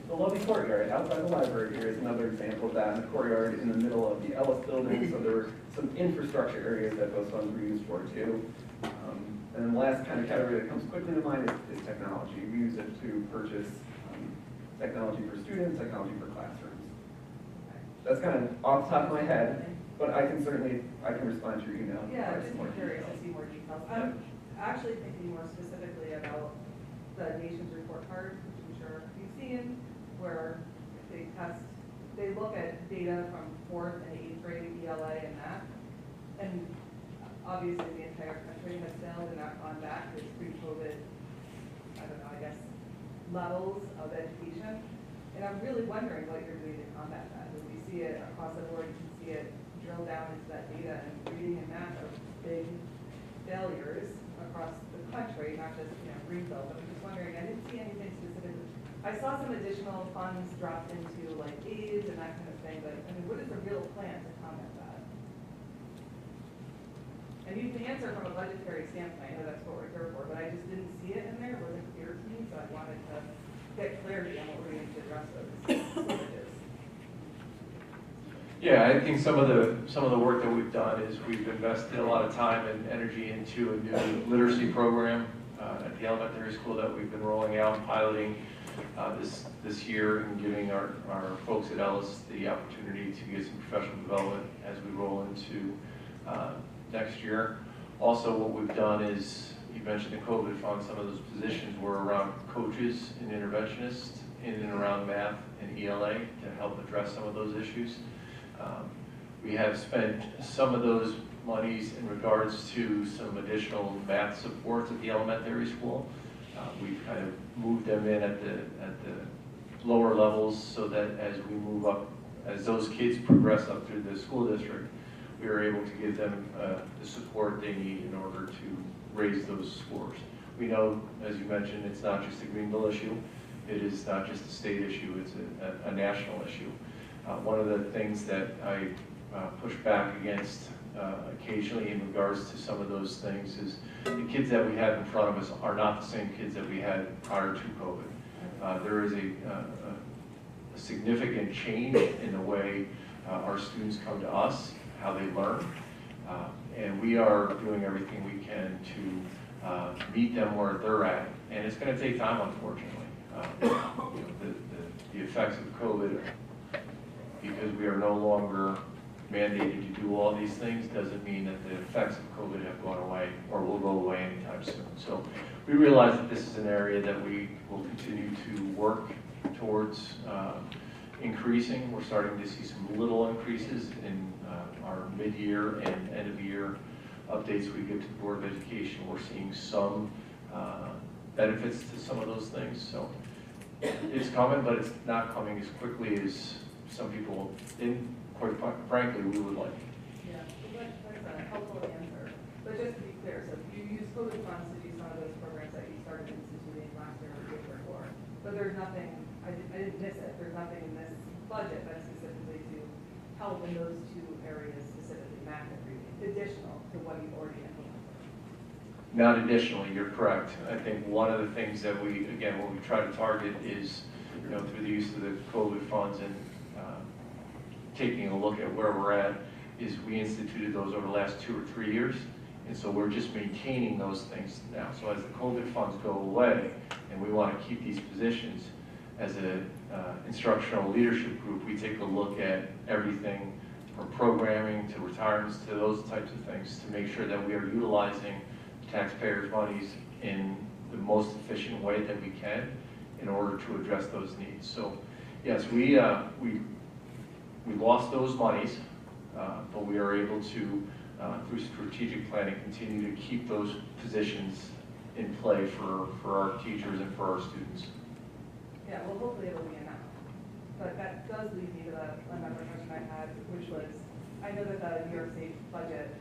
the lovely courtyard outside the library here is another example of that, and the courtyard in the middle of the Ellis building, so there were some infrastructure areas that those funds were used for too. And then the last kind of category that comes quickly to mind is technology. We use it to purchase technology for students, technology for classrooms. That's kind of off the top of my head, but I can respond to your email. Yeah, just more curious details. to see more details. I'm actually thinking more specifically about the nation's report card, which I'm sure you've seen, where they look at data from 4th and 8th grade ELA and math, and obviously the entire country has failed and not gone back to its pre-COVID, levels of education. And I'm really wondering what you're doing to combat that. When we see it across the board, you can see it drill down into that data, and reading and math are big failures across the country, not just, Greenville, but I'm just wondering, I didn't see anything specific. I saw some additional funds dropped into like aids and that kind of thing, but what is the real plan to combat that? And you can answer from a budgetary standpoint, I know that's what we're here for, but I just didn't see it in there, it wasn't clear to me, so I wanted to get clarity on what we're going to address those shortages. Yeah, I think some of the work that we've done is we've invested a lot of time and energy into a new literacy program at the elementary school that we've been rolling out and piloting this year, and giving our folks at Ellis the opportunity to get some professional development as we roll into next year. Also, what we've done is, you mentioned the COVID fund, some of those positions were around coaches and interventionists in and around math and ELA to help address some of those issues. We have spent some of those monies in regards to some additional math supports at the elementary school. We've kind of moved them in at the lower levels so that as we move up, as those kids progress up through the school district, we are able to give them the support they need in order to raise those scores. We know, as you mentioned, it's not just a Greenville issue. It is not just a state issue, it's a national issue. One of the things that I push back against occasionally in regards to some of those things is the kids that we have in front of us are not the same kids that we had prior to COVID. There is a significant change in the way our students come to us, how they learn, and we are doing everything we can to meet them where they're at, and it's going to take time, unfortunately. The effects of COVID, because we are no longer mandated to do all these things, doesn't mean that the effects of COVID have gone away or will go away anytime soon. So we realize that this is an area that we will continue to work towards increasing. We're starting to see some little increases in our mid-year and end-of-year updates we give to the Board of Education. We're seeing some benefits to some of those things. So it's coming, but it's not coming as quickly as some people, quite frankly, we would like. Yeah, that's a helpful answer. But just to be clear, so you use COVID funds to do some of those programs that you started instituting last year or the year before. But there's nothing, I didn't miss it, there's nothing in this budget that's specifically to help in those two areas, specifically math and reading, additional to what you've already implemented. Not additionally, you're correct. I think one of the things that what we try to target is, through the use of the COVID funds and taking a look at where we're at, is we instituted those over the last 2 or 3 years. And so we're just maintaining those things now. So as the COVID funds go away, and we want to keep these positions, as an instructional leadership group, we take a look at everything from programming to retirements to those types of things to make sure that we are utilizing taxpayers' monies in the most efficient way that we can in order to address those needs. So yes, we lost those monies, but we are able to, through strategic planning, continue to keep those positions in play for our teachers and for our students. Yeah, well, hopefully it'll be enough. But that does lead me to another question I had, which was, I know that the New York State budget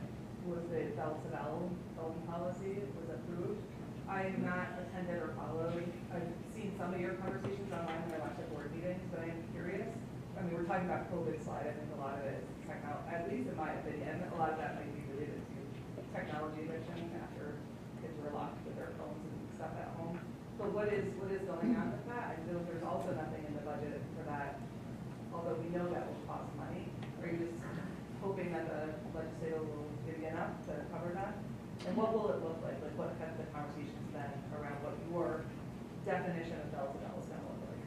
was the bell-to-bell phone policy was approved. I have not attended or followed. I've seen some of your conversations online when I watched the board meetings, but I'm curious. I mean, we're talking about COVID slide. I think a lot of it is technology, at least in my opinion, a lot of that might be related to technology addiction after kids were locked with their phones and stuff at home. So what is going on with that? I know there's also nothing in the budget for that, although we know that will cost money. Are you just hoping that the legislature will give you enough to cover that? And what will it look like? Like, what have the conversations been around what your definition of bell-to-bell is going to look like?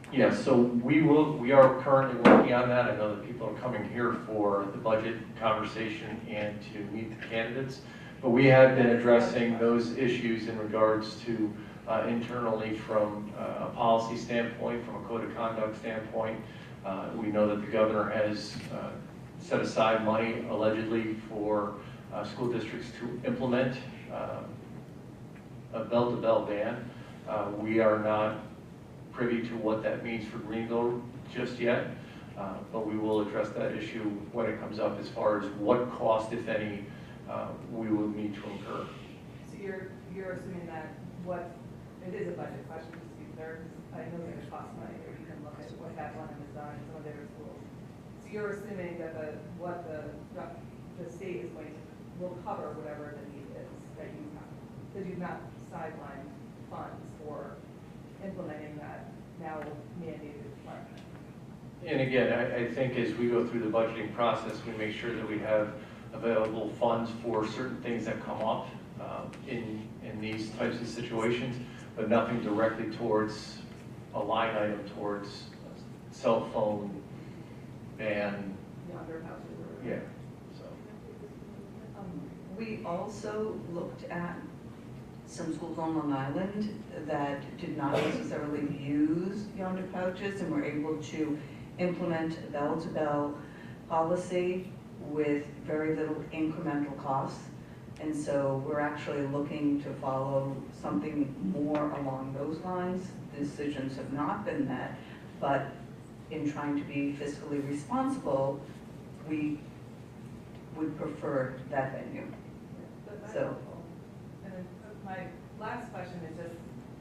Yeah, so we are currently working on that. I know that people are coming here for the budget conversation and to meet the candidates, but we have been addressing those issues in regards to internally from a policy standpoint, from a code of conduct standpoint. We know that the governor has set aside money allegedly for school districts to implement a bell-to-bell ban. We are not privy to what that means for Greenville just yet, but we will address that issue when it comes up as far as what cost, if any, we will need to incur. So you're assuming that it is a budget question, just to be clear, because I know that it costs money, or you can look at what that one has done in some of their schools. So you're assuming that what the state is going to will cover whatever the need is that you have. Because you've not sidelined funds for implementing that now mandated requirement. And again, I think as we go through the budgeting process, we make sure that we have available funds for certain things that come up in these types of situations, but nothing directly towards a line item towards cell phone ban. Yonder houses or. Yeah, so. We also looked at some schools on Long Island that did not necessarily use yonder pouches and were able to implement a bell-to-bell policy with very little incremental costs. And so we're actually looking to follow something more along those lines. Decisions have not been met, but in trying to be fiscally responsible, we would prefer that venue. That's So- helpful. And then my last question is just,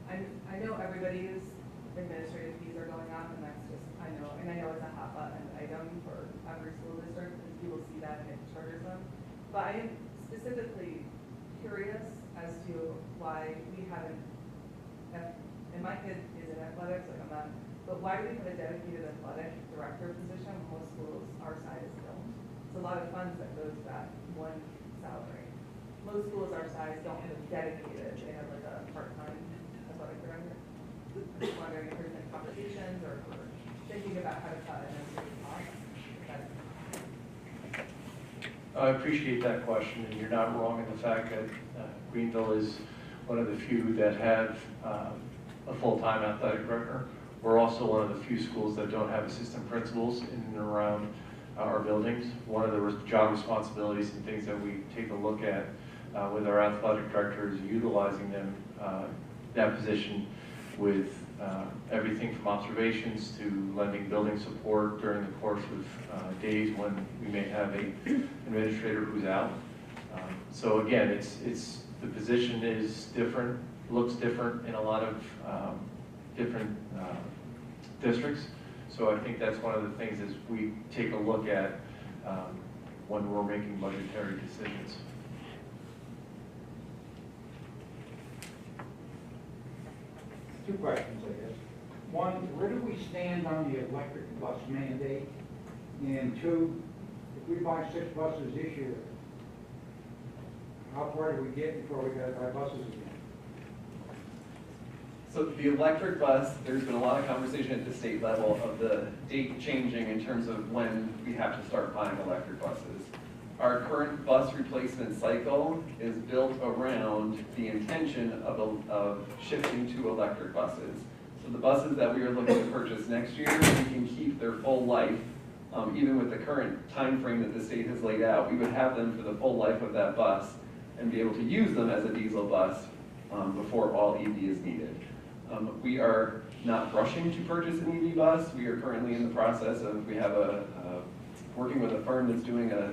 I know everybody's administrative fees are going up, and that's just, I know it's a hot button item for every school district, because people see that and it triggers them. But I am specifically curious as to why we haven't, and my kid is in athletics, like I'm not, but why do we have a dedicated athletic director position when most schools our size don't? It's a lot of funds that goes to that one salary. Most schools our size don't have a dedicated, they have like a part-time athletic director. I'm just wondering if there's been conversations or if we're thinking about how to cut administrative costs. I appreciate that question, and you're not wrong in the fact that Greenville is one of the few that have a full-time athletic director. We're also one of the few schools that don't have assistant principals in and around our buildings. One of the job responsibilities and things that we take a look at with our athletic director is utilizing them, that position with everything from observations to lending building support during the course of days when we may have an administrator who's out. So again, it's the position is different, looks different in a lot of different districts. So I think that's one of the things is we take a look at when we're making budgetary decisions. Two questions, I guess. One, where do we stand on the electric bus mandate? And two, if we buy 6 buses this year, how far do we get before we gotta buy buses again? So the electric bus, there's been a lot of conversation at the state level of the date changing in terms of when we have to start buying electric buses. Our current bus replacement cycle is built around the intention of shifting to electric buses. So the buses that we are looking to purchase next year, we can keep their full life, even with the current time frame that the state has laid out. We would have them for the full life of that bus and be able to use them as a diesel bus before all EV is needed. We are not rushing to purchase an EV bus. We are currently in the process of, we have working with a firm that's doing a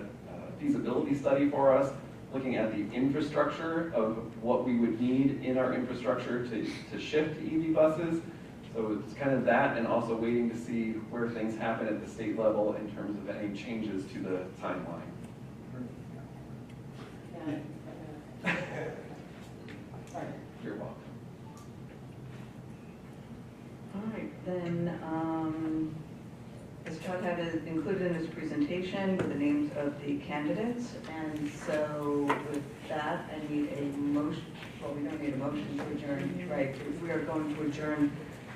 feasibility study for us, looking at the infrastructure of what we would need in our infrastructure to shift to EV buses. So it's kind of that, and also waiting to see where things happen at the state level in terms of any changes to the timeline. You're welcome. All right, then, as Chuck had it included in his presentation with the names of the candidates, and so with that, I need a motion, well, we don't need a motion to adjourn, right? We are going to adjourn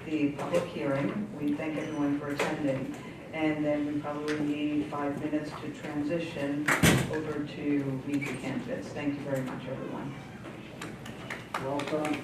the public hearing. We thank everyone for attending, and then we probably need 5 minutes to transition over to meet the candidates. Thank you very much, everyone. Well done.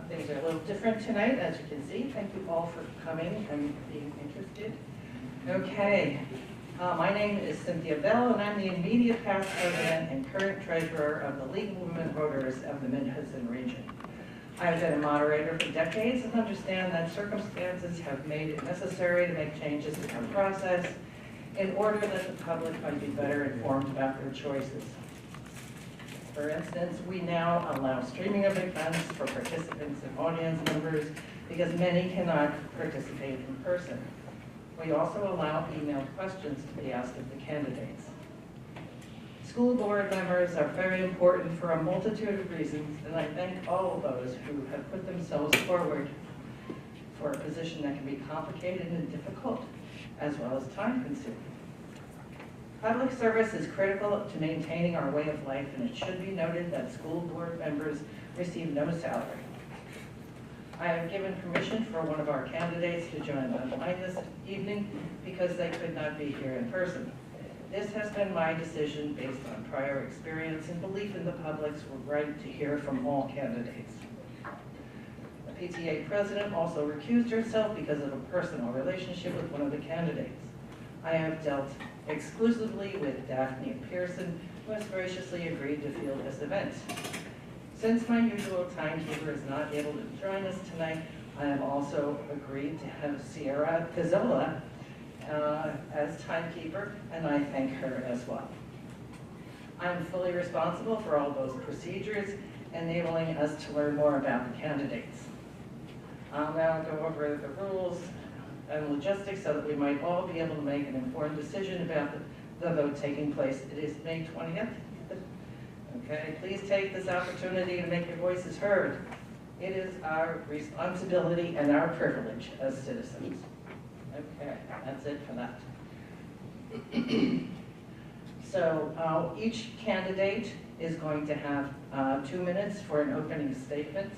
Things are a little different tonight, as you can see. Thank you all for coming and being interested. Okay, my name is Cynthia Bell, and I'm the immediate past president and current treasurer of the League of Women Voters of the Mid-Hudson region. I've been a moderator for decades and understand that circumstances have made it necessary to make changes in our process in order that the public might be better informed about their choices. For instance, we now allow streaming of events for participants and audience members because many cannot participate in person. We also allow emailed questions to be asked of the candidates. School board members are very important for a multitude of reasons, and I thank all of those who have put themselves forward for a position that can be complicated and difficult, as well as time-consuming. Public service is critical to maintaining our way of life, and it should be noted that school board members receive no salary. I have given permission for one of our candidates to join online this evening because they could not be here in person. This has been my decision based on prior experience and belief in the public's right to hear from all candidates. The PTA president also recused herself because of a personal relationship with one of the candidates. I have dealt exclusively with Daphne Pearson, who has graciously agreed to field this event. Since my usual timekeeper is not able to join us tonight, I have also agreed to have Sierra Pizzola as timekeeper, and I thank her as well. I'm fully responsible for all those procedures, enabling us to learn more about the candidates. I'll now go over the rules and logistics so that we might all be able to make an informed decision about the vote taking place. It is May 20th. Okay, please take this opportunity to make your voices heard. It is our responsibility and our privilege as citizens. Okay, that's it for that. So each candidate is going to have 2 minutes for an opening statement.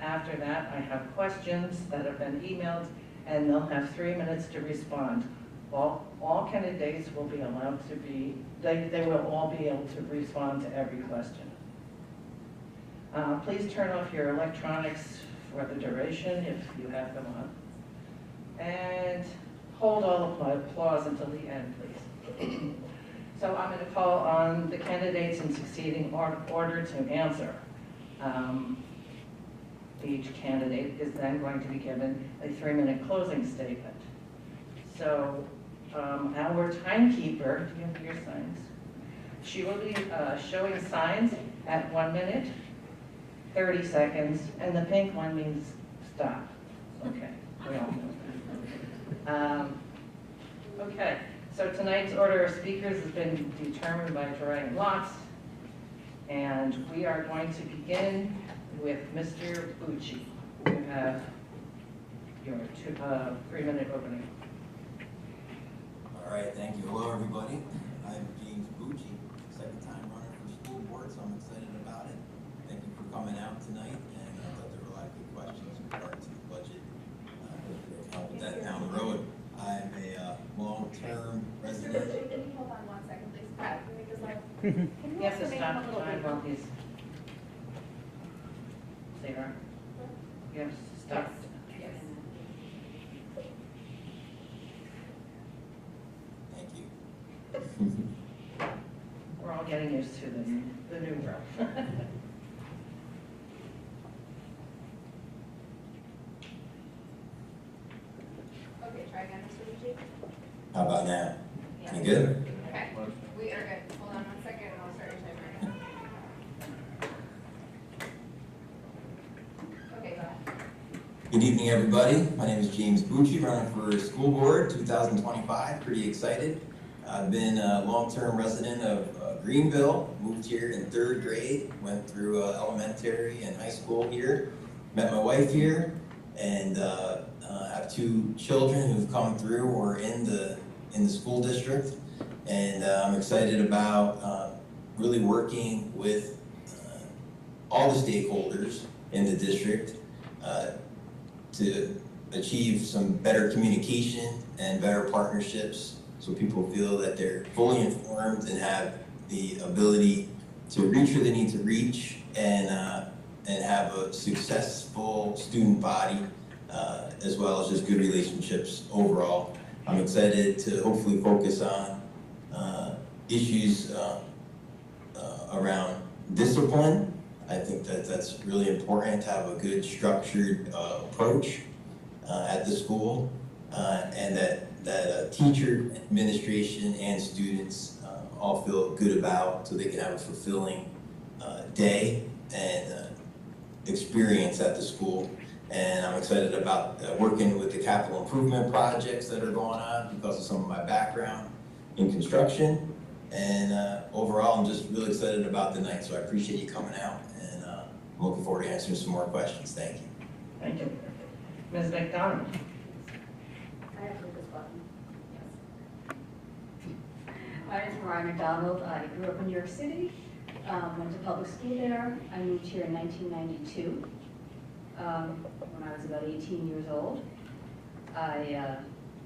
After that, I have questions that have been emailed, and they'll have 3 minutes to respond. All candidates will be allowed to be, they will all be able to respond to every question. Please turn off your electronics for the duration if you have them on. And hold all applause until the end, please. So I'm going to call on the candidates in succeeding order to answer. Each candidate is then going to be given a 3-minute closing statement. So our timekeeper, do you have your signs? She will be showing signs at 1 minute, 30 seconds, and the pink one means stop. Okay, we all know. Okay, so tonight's order of speakers has been determined by drawing lots, and we are going to begin with Mr. Bucci. You have your 3-minute opening. All right, thank you. Hello, everybody. I'm James Bucci, second time running for school board, so I'm excited about it. Thank you for coming out tonight, and I thought there were a lot of good questions in regard to the budget. We'll help with that down the road. I'm a long-term resident. Mr. Bucci, can you hold on 1 second, please? Pat, can we just let? You have to stop the time while he's... Sarah? You have to stop. Yes. Thank you. We're all getting used to the new world. Okay, try again, Mr. Bucci. How about now? Yeah. You good? Okay, we are good. Hold on 1 second, and I'll start your timer again. Okay, go ahead. Good evening, everybody. My name is James Bucci, running for school board 2025. Pretty excited. I've been a long-term resident of Greenville, moved here in 3rd grade, went through elementary and high school here, met my wife here, and have 2 children who've come through or in the school district. And I'm excited about really working with all the stakeholders in the district to achieve some better communication and better partnerships so people feel that they're fully informed and have the ability to reach who they need to reach and and have a successful student body, as well as just good relationships overall. I'm excited to hopefully focus on issues around discipline. I think that that's really important to have a good structured approach at the school, and that teacher, administration, and students all feel good about, so they can have a fulfilling day and experience at the school. And I'm excited about working with the capital improvement projects that are going on because of some of my background in construction. And overall, I'm just really excited about the night, so I appreciate you coming out, and I'm looking forward to answering some more questions. Thank you. Thank you. Ms. McDonald? I have to hit this button. Yes. My name is Mariah McDonald. I grew up in New York City, went to public school there. I moved here in 1992 when I was about 18 years old. I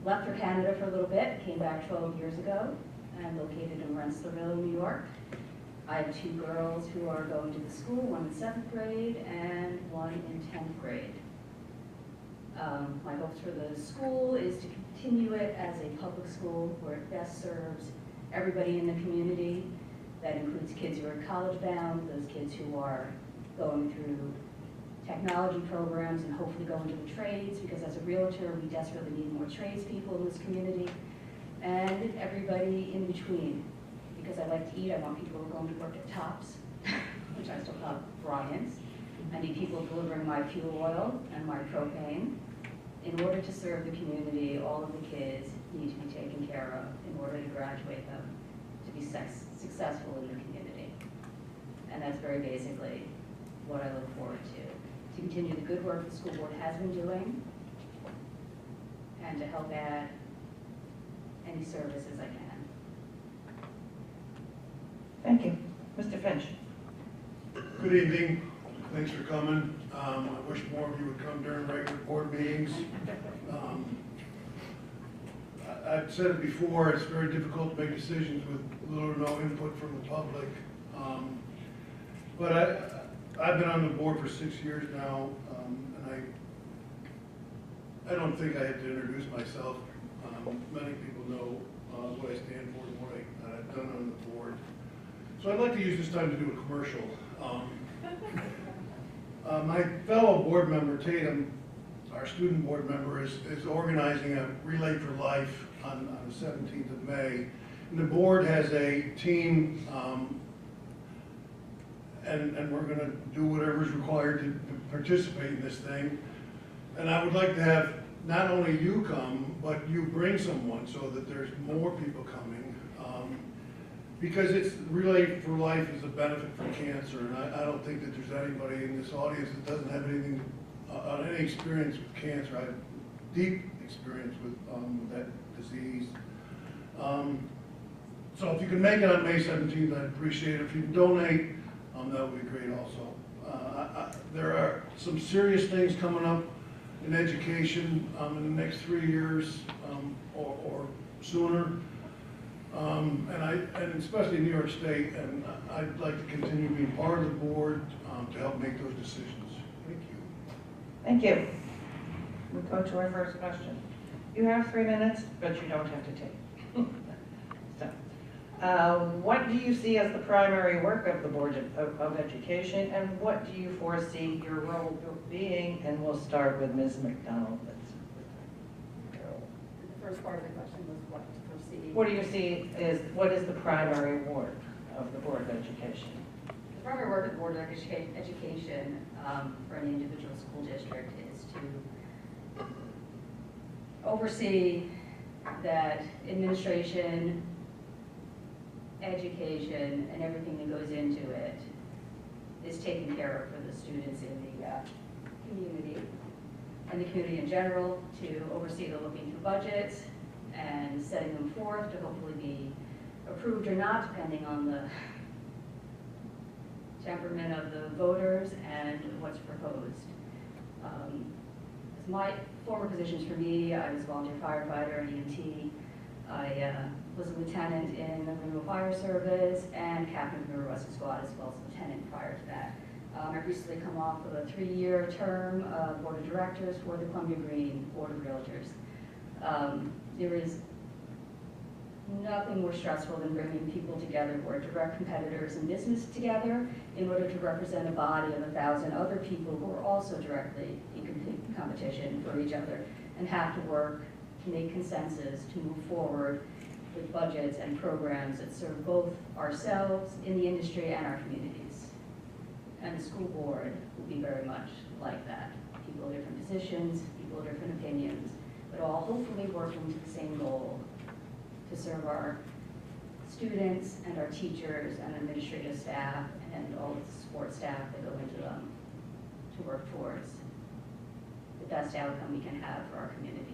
left for Canada for a little bit, came back 12 years ago, and located in Rensselaerville, New York. I have two girls who are going to the school, one in 7th grade and one in 10th grade. My hopes for the school is to continue it as a public school where it best serves everybody in the community. That includes kids who are college bound, those kids who are going through technology programs and hopefully go into the trades, because as a realtor, we desperately need more tradespeople in this community, and everybody in between. Because I like to eat, I want people who are going to work at Tops, which I still call Bryant's. I need people delivering my fuel oil and my propane. In order to serve the community, all of the kids need to be taken care of in order to graduate them to be successful in the community. And that's very basically what I look forward to continue the good work the school board has been doing, and to help add any services I can. Thank you. Mr. Finch? Good evening. Thanks for coming. I wish more of you would come during regular board meetings. I've said it before, it's very difficult to make decisions with little or no input from the public. But I've been on the board for 6 years now, and I don't think I have to introduce myself. Many people know what I stand for and what I've done on the board. So I'd like to use this time to do a commercial. My fellow board member, Tatum, our student board member, is organizing a Relay for Life on the 17th of May. And the board has a team, and we're going to do whatever is required to participate in this thing. And I would like to have not only you come, but you bring someone so that there's more people coming. Because it's Relay for Life is a benefit for cancer, and I don't think that there's anybody in this audience that doesn't have anything, any experience with cancer. I have deep experience with that disease. So if you can make it on May 17th, I'd appreciate it. If you can donate, that would be great also. There are some serious things coming up in education in the next 3 years or sooner. And especially in New York State, and I'd like to continue being part of the board to help make those decisions. Thank you. Thank you. We'll go to our first question. You have 3 minutes, but you don't have to take. So, what do you see as the primary work of the Board of Education, and what do you foresee your role being? And we'll start with Ms. McDonald. The first part of the question was what to foresee. What do you see what is the primary work of the Board of Education? The primary work of the Board of Education for any individual school district is to oversee that administration, education, and everything that goes into it is taken care of for the students in the community and the community in general, to oversee the looking through budgets and setting them forth to hopefully be approved or not, depending on the temperament of the voters and what's proposed. As my former positions for me, I was a volunteer firefighter and EMT. I was a lieutenant in the Greenville Fire Service and captain of the River Rescue Squad, as well as lieutenant prior to that. I've recently come off of a 3-year term Board of Directors for the Columbia Green Board of Realtors. There is nothing more stressful than bringing people together who are direct competitors in business together in order to represent a body of 1,000 other people who are also directly in competition for each other and have to work to make consensus to move forward with budgets and programs that serve both ourselves in the industry and our communities. And the school board will be very much like that. People of different positions, people of different opinions, but all hopefully working to the same goal, to serve our students and our teachers and administrative staff and all of the support staff that go into them to work towards the best outcome we can have for our communities.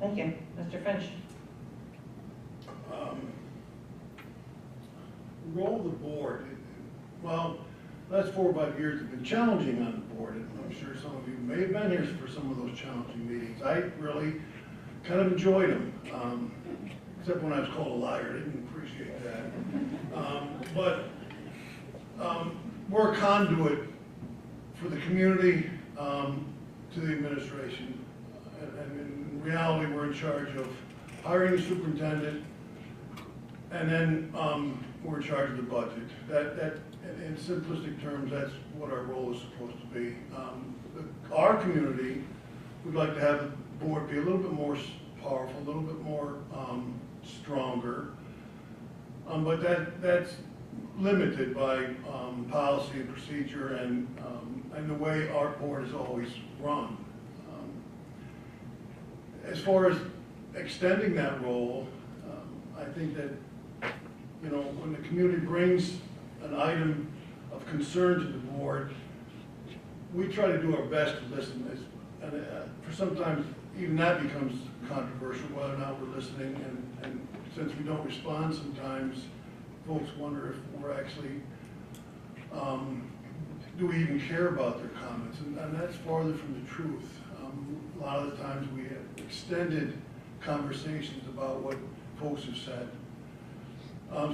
Thank you. Mr. Finch? Role of the board, well, last 4 or 5 years have been challenging on the board, and I'm sure some of you may have been here for some of those challenging meetings. I really kind of enjoyed them, except when I was called a liar. I didn't appreciate that. But we're a conduit for the community to the administration. And in reality, we're in charge of hiring the superintendent, and then we're in charge of the budget. That, in simplistic terms, that's what our role is supposed to be. Our community would like to have the board be a little bit more powerful, a little bit more stronger, but that's limited by policy and procedure and the way our board is always run. As far as extending that role, I think that, you know, when the community brings an item of concern to the board, we try to do our best to listen. And for sometimes, even that becomes controversial, whether or not we're listening. And since we don't respond sometimes, folks wonder if we're actually, do we even care about their comments? And that's farther from the truth. A lot of the times we have extended conversations about what folks have said.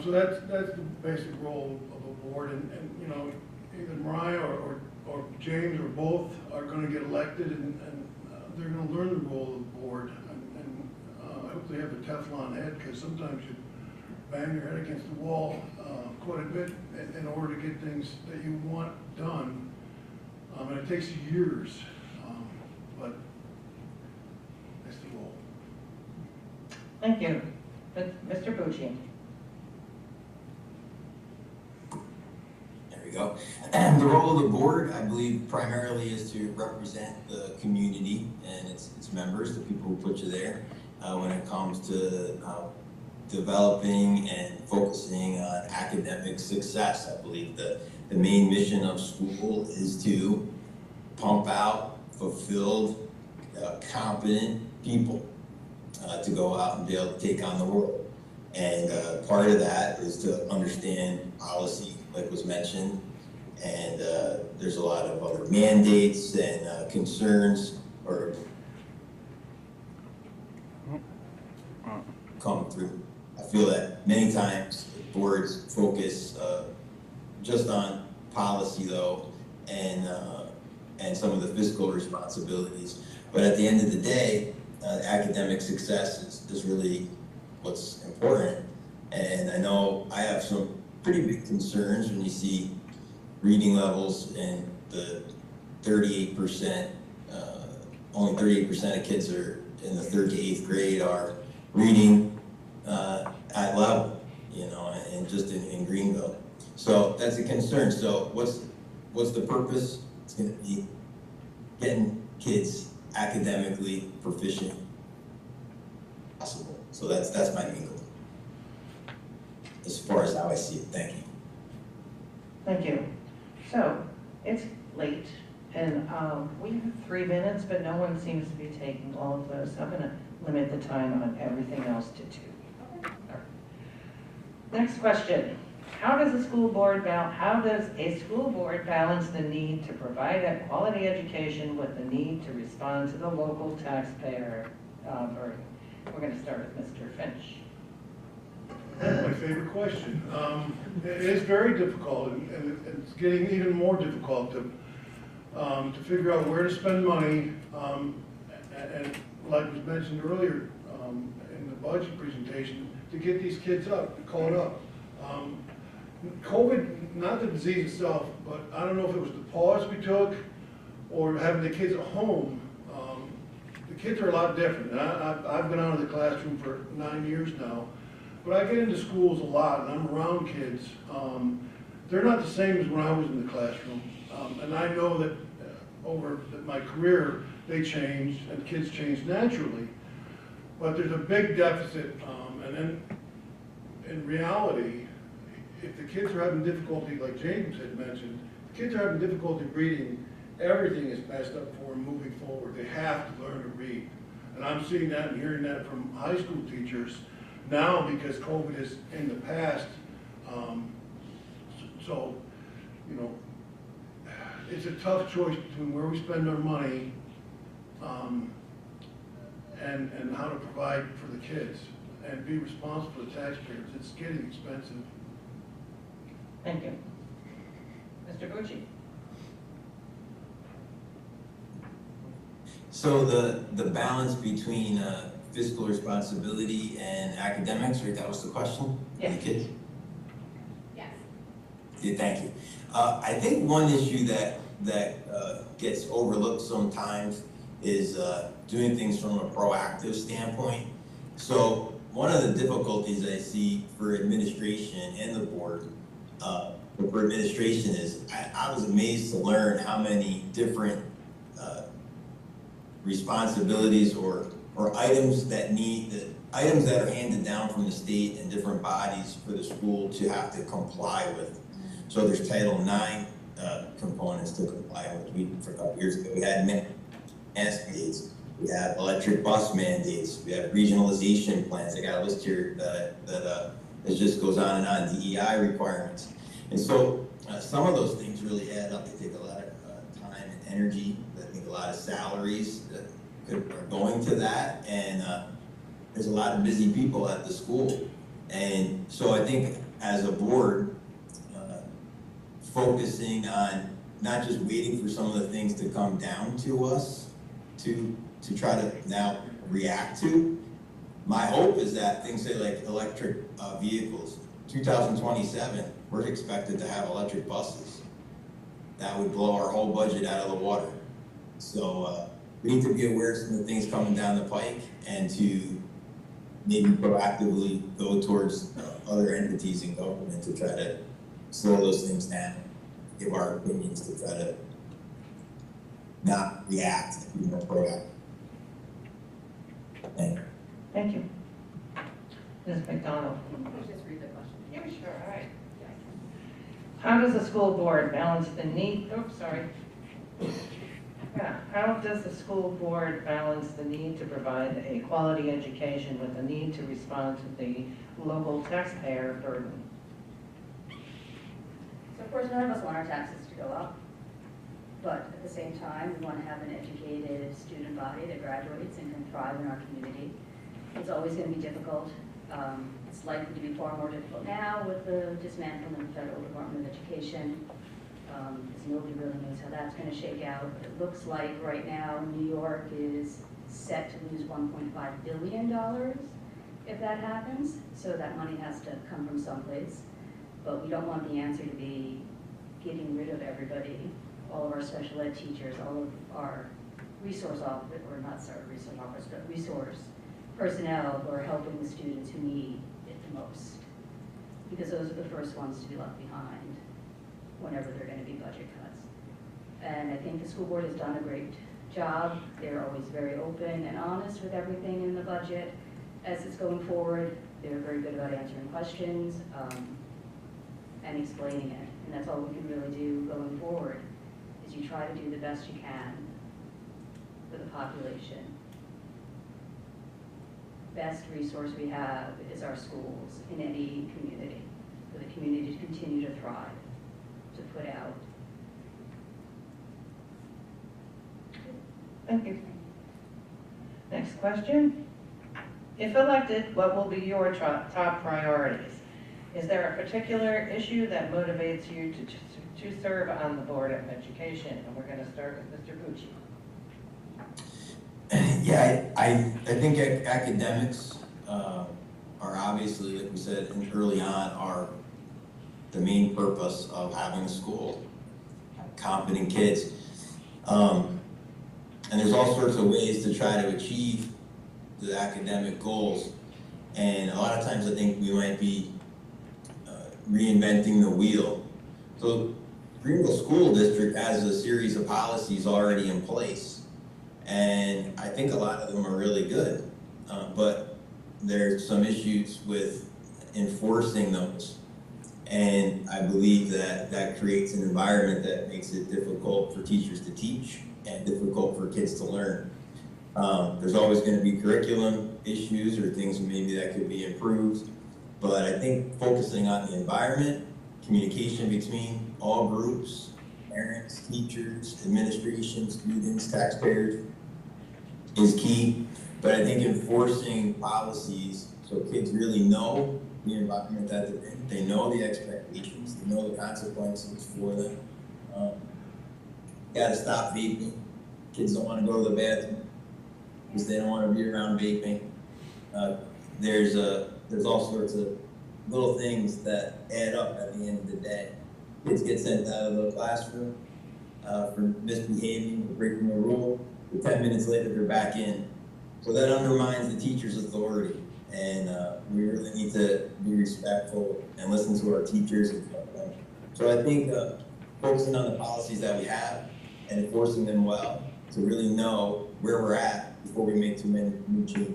So that's the basic role of a board, and you know, either Mariah or James or both are going to get elected, and they're going to learn the role of the board, and I hope they have a Teflon head, because sometimes you bang your head against the wall quite a bit in order to get things that you want done, and it takes years, but that's the role. Thank you. Mr. Bucci? There we go. The role of the board, I believe, primarily is to represent the community and its members, the people who put you there, when it comes to developing and focusing on academic success. I believe the main mission of school is to pump out fulfilled, competent people to go out and be able to take on the world. And part of that is to understand policy, like was mentioned, and there's a lot of other mandates and concerns or come through. I feel that many times boards focus just on policy though, and some of the fiscal responsibilities. But at the end of the day, academic success is really what's important. And I know I have some pretty big concerns when you see reading levels in the 38%, only 38% of kids are in the 3rd to 8th grade are reading at level, you know, and just in Greenville. So that's a concern. So what's the purpose? It's going to be getting kids academically proficient possible. So that's my main goal, as far as how I see it. Thank you. Thank you. So, it's late, and we have 3 minutes, but no one seems to be taking all of those. I'm gonna limit the time on everything else to 2. All right. Next question. How does a school board balance the need to provide a quality education with the need to respond to the local taxpayer burden? We're gonna start with Mr. Finch. My favorite question. It is very difficult, and it's getting even more difficult to figure out where to spend money. And like was mentioned earlier in the budget presentation, to get these kids up, caught up. COVID, not the disease itself, but I don't know if it was the pause we took or having the kids at home. The kids are a lot different. And I've been out of the classroom for 9 years now, but I get into schools a lot and I'm around kids. They're not the same as when I was in the classroom. And I know that over my career, they changed and kids change naturally. But there's a big deficit, and then in reality, if the kids are having difficulty, like James had mentioned, if kids are having difficulty reading, everything is messed up for them moving forward. They have to learn to read. And I'm seeing that and hearing that from high school teachers now because COVID is in the past. So, you know, it's a tough choice between where we spend our money and how to provide for the kids and be responsible for the taxpayers. It's getting expensive. Thank you. Mr. Bucci? So the balance between fiscal responsibility and academics, right, that was the question? Yes. The kids? Yes. Yeah, thank you. I think one issue that gets overlooked sometimes is doing things from a proactive standpoint. So one of the difficulties I see for administration and the board, for administration is I was amazed to learn how many different responsibilities or items that are handed down from the state and different bodies for the school to have to comply with. So there's Title IX components to comply with. For a couple years ago, we had mask mandates, we have electric bus mandates, we have regionalization plans. I got a list here that just goes on and on, DEI requirements. And so some of those things really add up. They take a lot of time and energy. I think a lot of salaries that are going to that. And there's a lot of busy people at the school. And so I think as a board, focusing on not just waiting for some of the things to come down to us to try to now react to. My hope is that things say like electric vehicles, 2027, we're expected to have electric buses. That would blow our whole budget out of the water. So we need to be aware of some of the things coming down the pike and to maybe proactively go towards other entities in government to try to slow those things down, give our opinions to try to not react, be more proactive. Thank you. Thank you. Ms. McDonald? Just read the question. Yeah, sure, all right. How does the school board balance the need, how does the school board balance the need to provide a quality education with the need to respond to the local taxpayer burden? So of course, none of us want our taxes to go up, but at the same time, we want to have an educated student body that graduates and can thrive in our community. It's always going to be difficult. It's likely to be far more difficult now with the dismantling of the Federal Department of Education, because nobody really knows how that's going to shake out. But it looks like right now New York is set to lose $1.5 billion if that happens. So that money has to come from someplace. But we don't want the answer to be getting rid of everybody, all of our special ed teachers, all of our resource officers, or not sorry, resource officers, but resource personnel who are helping the students who need it the most. Because those are the first ones to be left behind whenever there are going to be budget cuts. And I think the school board has done a great job. They're always very open and honest with everything in the budget as it's going forward. They're very good about answering questions and explaining it. And that's all we can really do going forward, is you try to do the best you can for the population. Best resource we have is our schools in any community, for the community to continue to thrive, to put out. Thank you. Next question. If elected, what will be your top priorities? Is there a particular issue that motivates you to serve on the Board of Education? And we're going to start with Mr. Bucci. Yeah, I think academics are obviously, like we said early on, are the main purpose of having a school, competent kids. And there's all sorts of ways to try to achieve the academic goals. And a lot of times I think we might be reinventing the wheel. So Greenville School District has a series of policies already in place. And I think a lot of them are really good. But there's some issues with enforcing those. And I believe that that creates an environment that makes it difficult for teachers to teach and difficult for kids to learn. There's always going to be curriculum issues or things maybe that could be improved. But I think focusing on the environment, communication between all groups, parents, teachers, administration, students, taxpayers, is key. But I think enforcing policies so kids really know the environment that they're in, they know the expectations, they know the consequences for them. Gotta stop vaping. Kids don't want to go to the bathroom because they don't want to be around vaping. There's all sorts of little things that add up at the end of the day. Kids get sent out of the classroom for misbehaving, for breaking a rule. 10 minutes later, they're back in. So that undermines the teacher's authority. And we really need to be respectful and listen to our teachers. So I think focusing on the policies that we have and enforcing them well to really know where we're at before we make too many new changes.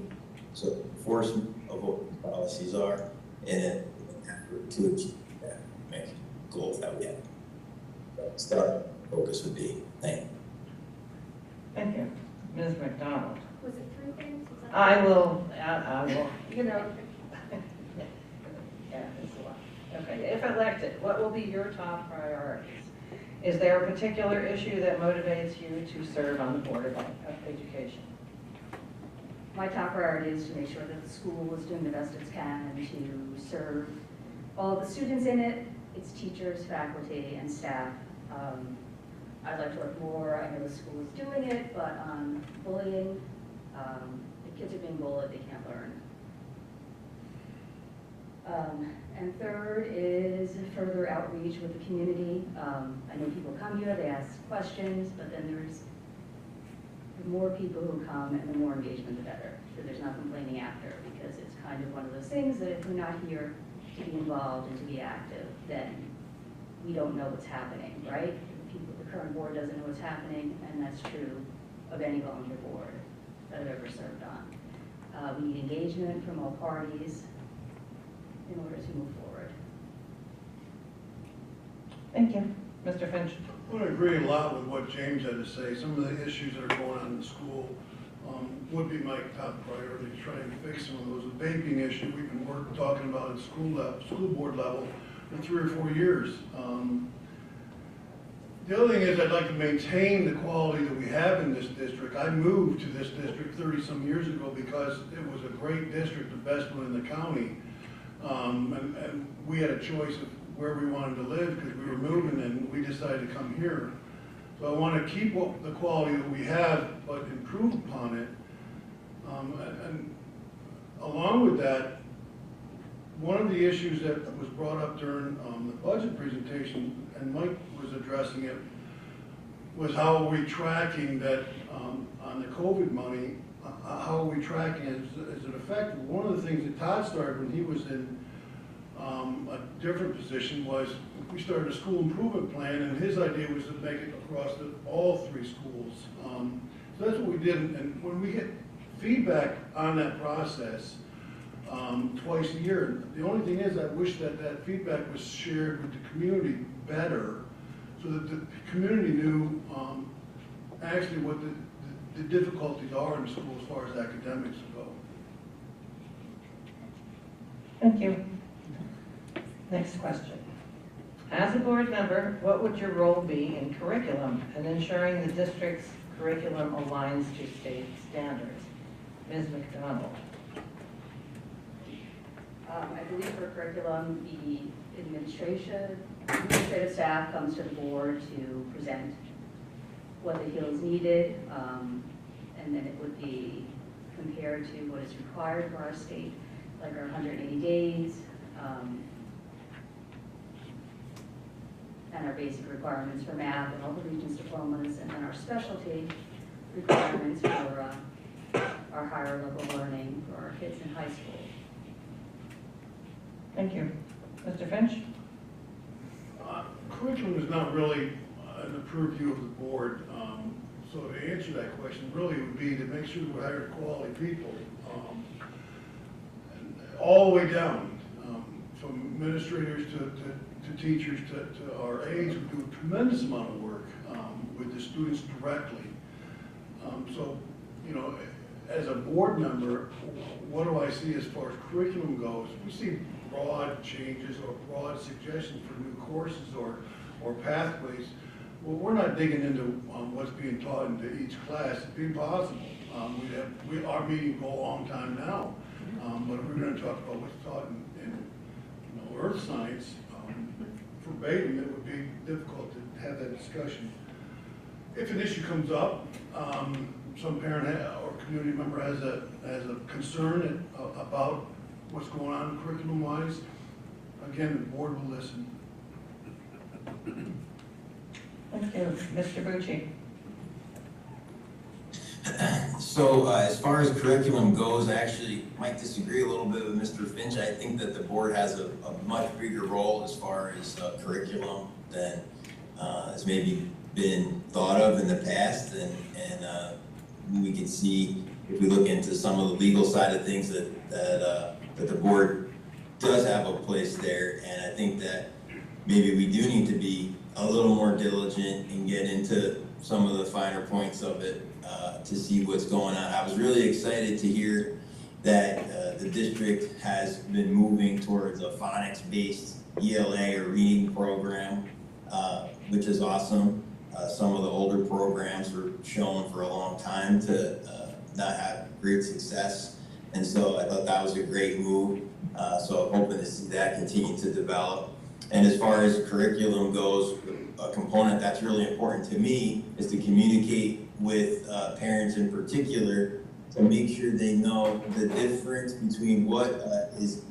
So enforcement of what the policies are and an effort to achieve that goals that we have. So start focus would be. Thank you. Thank you. Ms. McDonald. Was it 3 things? I will, you know. Yeah, it's a lot. Okay, if elected, what will be your top priorities? Is there a particular issue that motivates you to serve on the Board of Education? My top priority is to make sure that the school is doing the best it can to serve all the students in it, its teachers, faculty, and staff. I'd like to work more. I know the school is doing it, but on bullying, if kids are being bullied, they can't learn. And third is further outreach with the community. I know people come here, they ask questions, but then there's the more people who come and the more engagement, the better. So there's not complaining after, because it's kind of one of those things that if we're not here to be involved and to be active, then we don't know what's happening, right? The current board doesn't know what's happening, and that's true of any volunteer board that I've ever served on. We need engagement from all parties in order to move forward. Thank you. Mr. Finch. I want to agree a lot with what James had to say. Some of the issues that are going on in the school would be my top priority, to try and fix some of those. The vaping issue we've been talking about at school board level for 3 or 4 years. The other thing is I'd like to maintain the quality that we have in this district. I moved to this district 30-some years ago because it was a great district, the best one in the county. And we had a choice of where we wanted to live because we were moving, and we decided to come here. So I want to keep the quality that we have, but improve upon it. And along with that, one of the issues that was brought up during the budget presentation, and Mike was addressing it, was how are we tracking that on the COVID money, how are we tracking it? Is it effective? One of the things that Todd started when he was in a different position was we started a school improvement plan, and his idea was to make it across all 3 schools. So that's what we did, and when we get feedback on that process, twice a year. The only thing is I wish that feedback was shared with the community better so that the community knew actually what the difficulties are in the school as far as academics go. Thank you. Next question. As a board member, what would your role be in curriculum and ensuring the district's curriculum aligns to state standards? Ms. McDonald. I believe for curriculum, the administrative staff comes to the board to present what they feel is needed, and then it would be compared to what is required for our state, like our 180 days, and our basic requirements for math and all the Regents diplomas, and then our specialty requirements for our higher level learning for our kids in high school. Thank you. Mr. Finch? Curriculum is not really in the purview of the board, so to answer that question really would be to make sure we hire quality people, and all the way down, from administrators to teachers to our aides who do a tremendous amount of work with the students directly. So, you know, as a board member, what do I see as far as curriculum goes? We see broad changes or broad suggestions for new courses or pathways. Well, we're not digging into what's being taught into each class. It'd be impossible. Our meeting go a long time now, but if we're going to talk about what's taught in earth science verbatim, it would be difficult to have that discussion. If an issue comes up, some parent or community member has a concern about what's going on curriculum-wise, again, the board will listen. Thank you. Mr. Bucci? So as far as curriculum goes, I actually might disagree a little bit with Mr. Finch. I think that the board has a much bigger role as far as curriculum than has maybe been thought of in the past, and we can see if we look into some of the legal side of things that the board does have a place there, and I think that maybe we do need to be a little more diligent and get into some of the finer points of it to see what's going on. I was really excited to hear that the district has been moving towards a phonics-based ELA or reading program, which is awesome. Some of the older programs were shown for a long time to not have great success, and so I thought that was a great move. So I'm hoping to see that continue to develop. And as far as curriculum goes, a component that's really important to me is to communicate with parents in particular to make sure they know the difference between what is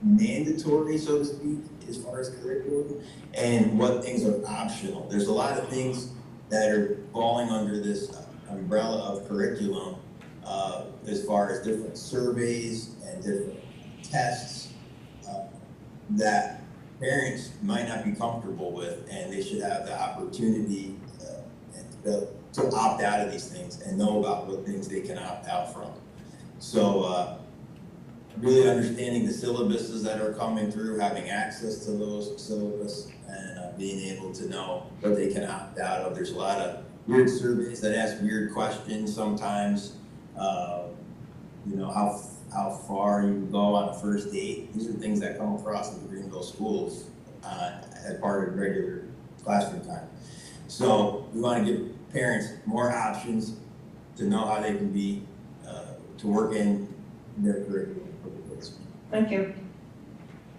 mandatory, so to speak, as far as curriculum, and what things are optional. There's a lot of things that are falling under this umbrella of curriculum as far as different surveys and different tests that parents might not be comfortable with, and they should have the opportunity to opt out of these things and know about what things they can opt out from. So really understanding the syllabuses that are coming through, having access to those syllabus, and being able to know what they can opt out of. There's a lot of weird surveys that ask weird questions sometimes. You know, how far you can go on a first date. These are things that come across in the Greenville schools as part of regular classroom time. So we want to give parents more options to know how they can be, to work in their curriculum for the kids. Thank you.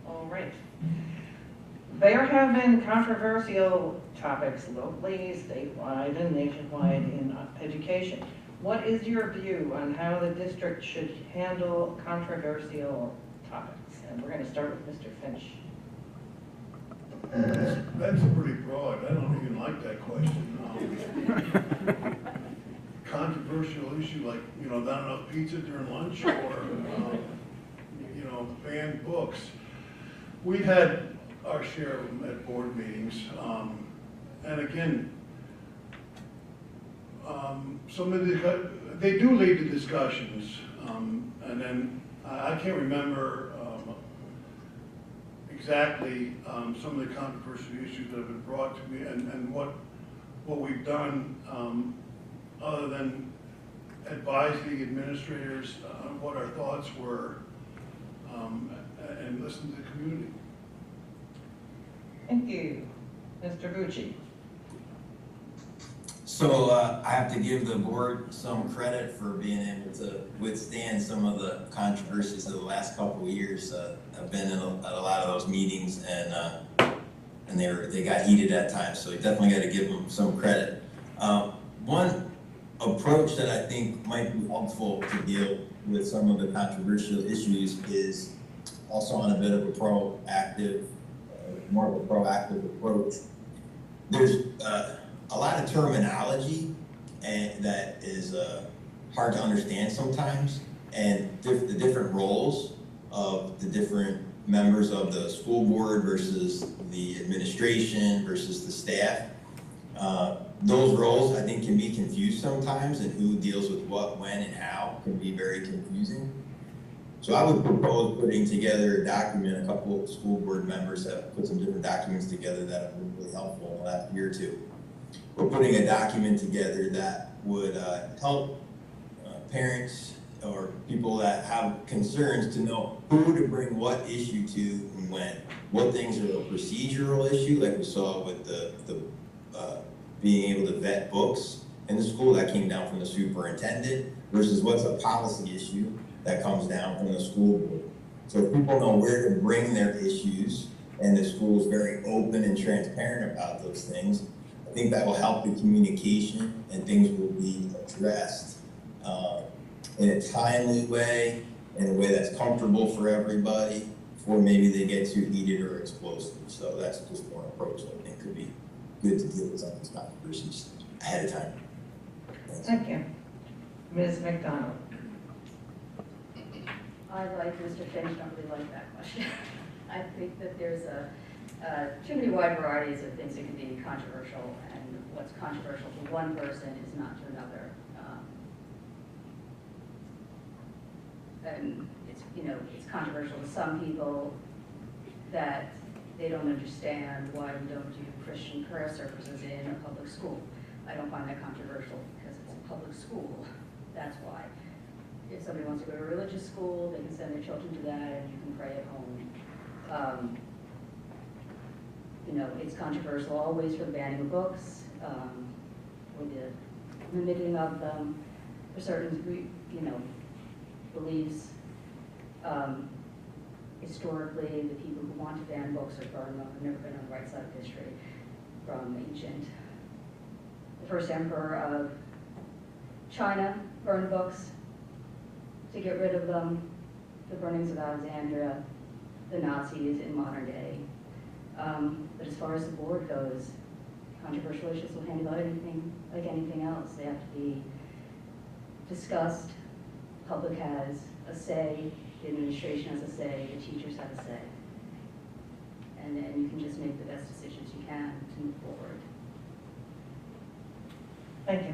All right. There have been controversial topics locally, statewide, and nationwide in education. What is your view on how the district should handle controversial topics? And we're going to start with Mr. Finch. That's pretty broad. I don't even like that question. Controversial issue like, you know, not enough pizza during lunch, or, you know, banned books. We've had our share of them at board meetings. And again, some of they do lead to discussions. And then I can't remember exactly some of the controversial issues that have been brought to me, and what we've done other than advise the administrators on what our thoughts were and listen to the community. Thank you. Mr. Bucci. So I have to give the board some credit for being able to withstand some of the controversies of the last couple of years. I've been at a lot of those meetings, and they got heated at times, so you definitely got to give them some credit. One approach that I think might be helpful to deal with some of the controversial issues is also on a bit of a proactive, more of a proactive approach. There's a lot of terminology and that is hard to understand sometimes, and the different roles of the different members of the school board versus the administration versus the staff. Those roles, I think, can be confused sometimes, and who deals with what, when, and how can be very confusing. So I would propose putting together a document. A couple of school board members have put some different documents together that have been really helpful in the last year or two. We're putting a document together that would help parents or people that have concerns to know who to bring what issue to and when. What things are a procedural issue, like we saw with the being able to vet books in the school, that came down from the superintendent, versus what's a policy issue that comes down from the school board. So if people know where to bring their issues, and the school is very open and transparent about those things, I think that will help the communication, and things will be addressed in a timely way, in a way that's comfortable for everybody, before maybe they get too heated or explosive. So that's just one approach that I think could be good to deal with some of these controversies ahead of time. Thank you. Ms. McDonald. I like Mr. Finch, don't really like that question. I think that there's too many wide varieties of things that can be controversial, and what's controversial to one person is not to another. And it's controversial to some people that they don't understand why we don't do Christian prayer services in a public school. I don't find that controversial because it's a public school. That's why. If somebody wants to go to a religious school, they can send their children to that, and you can pray at home. It's controversial always for the banning of books, or the limiting of them for certain, beliefs. Historically, the people who want to ban books or burn them have never been on the right side of history from ancient. The first emperor of China burned books to get rid of them, the burnings of Alexandria, the Nazis in modern day. But as far as the board goes, controversial issues will handle anything like anything else. They have to be discussed. The public has a say, the administration has a say, the teachers have a say. And then you can just make the best decisions you can to move forward. Thank you.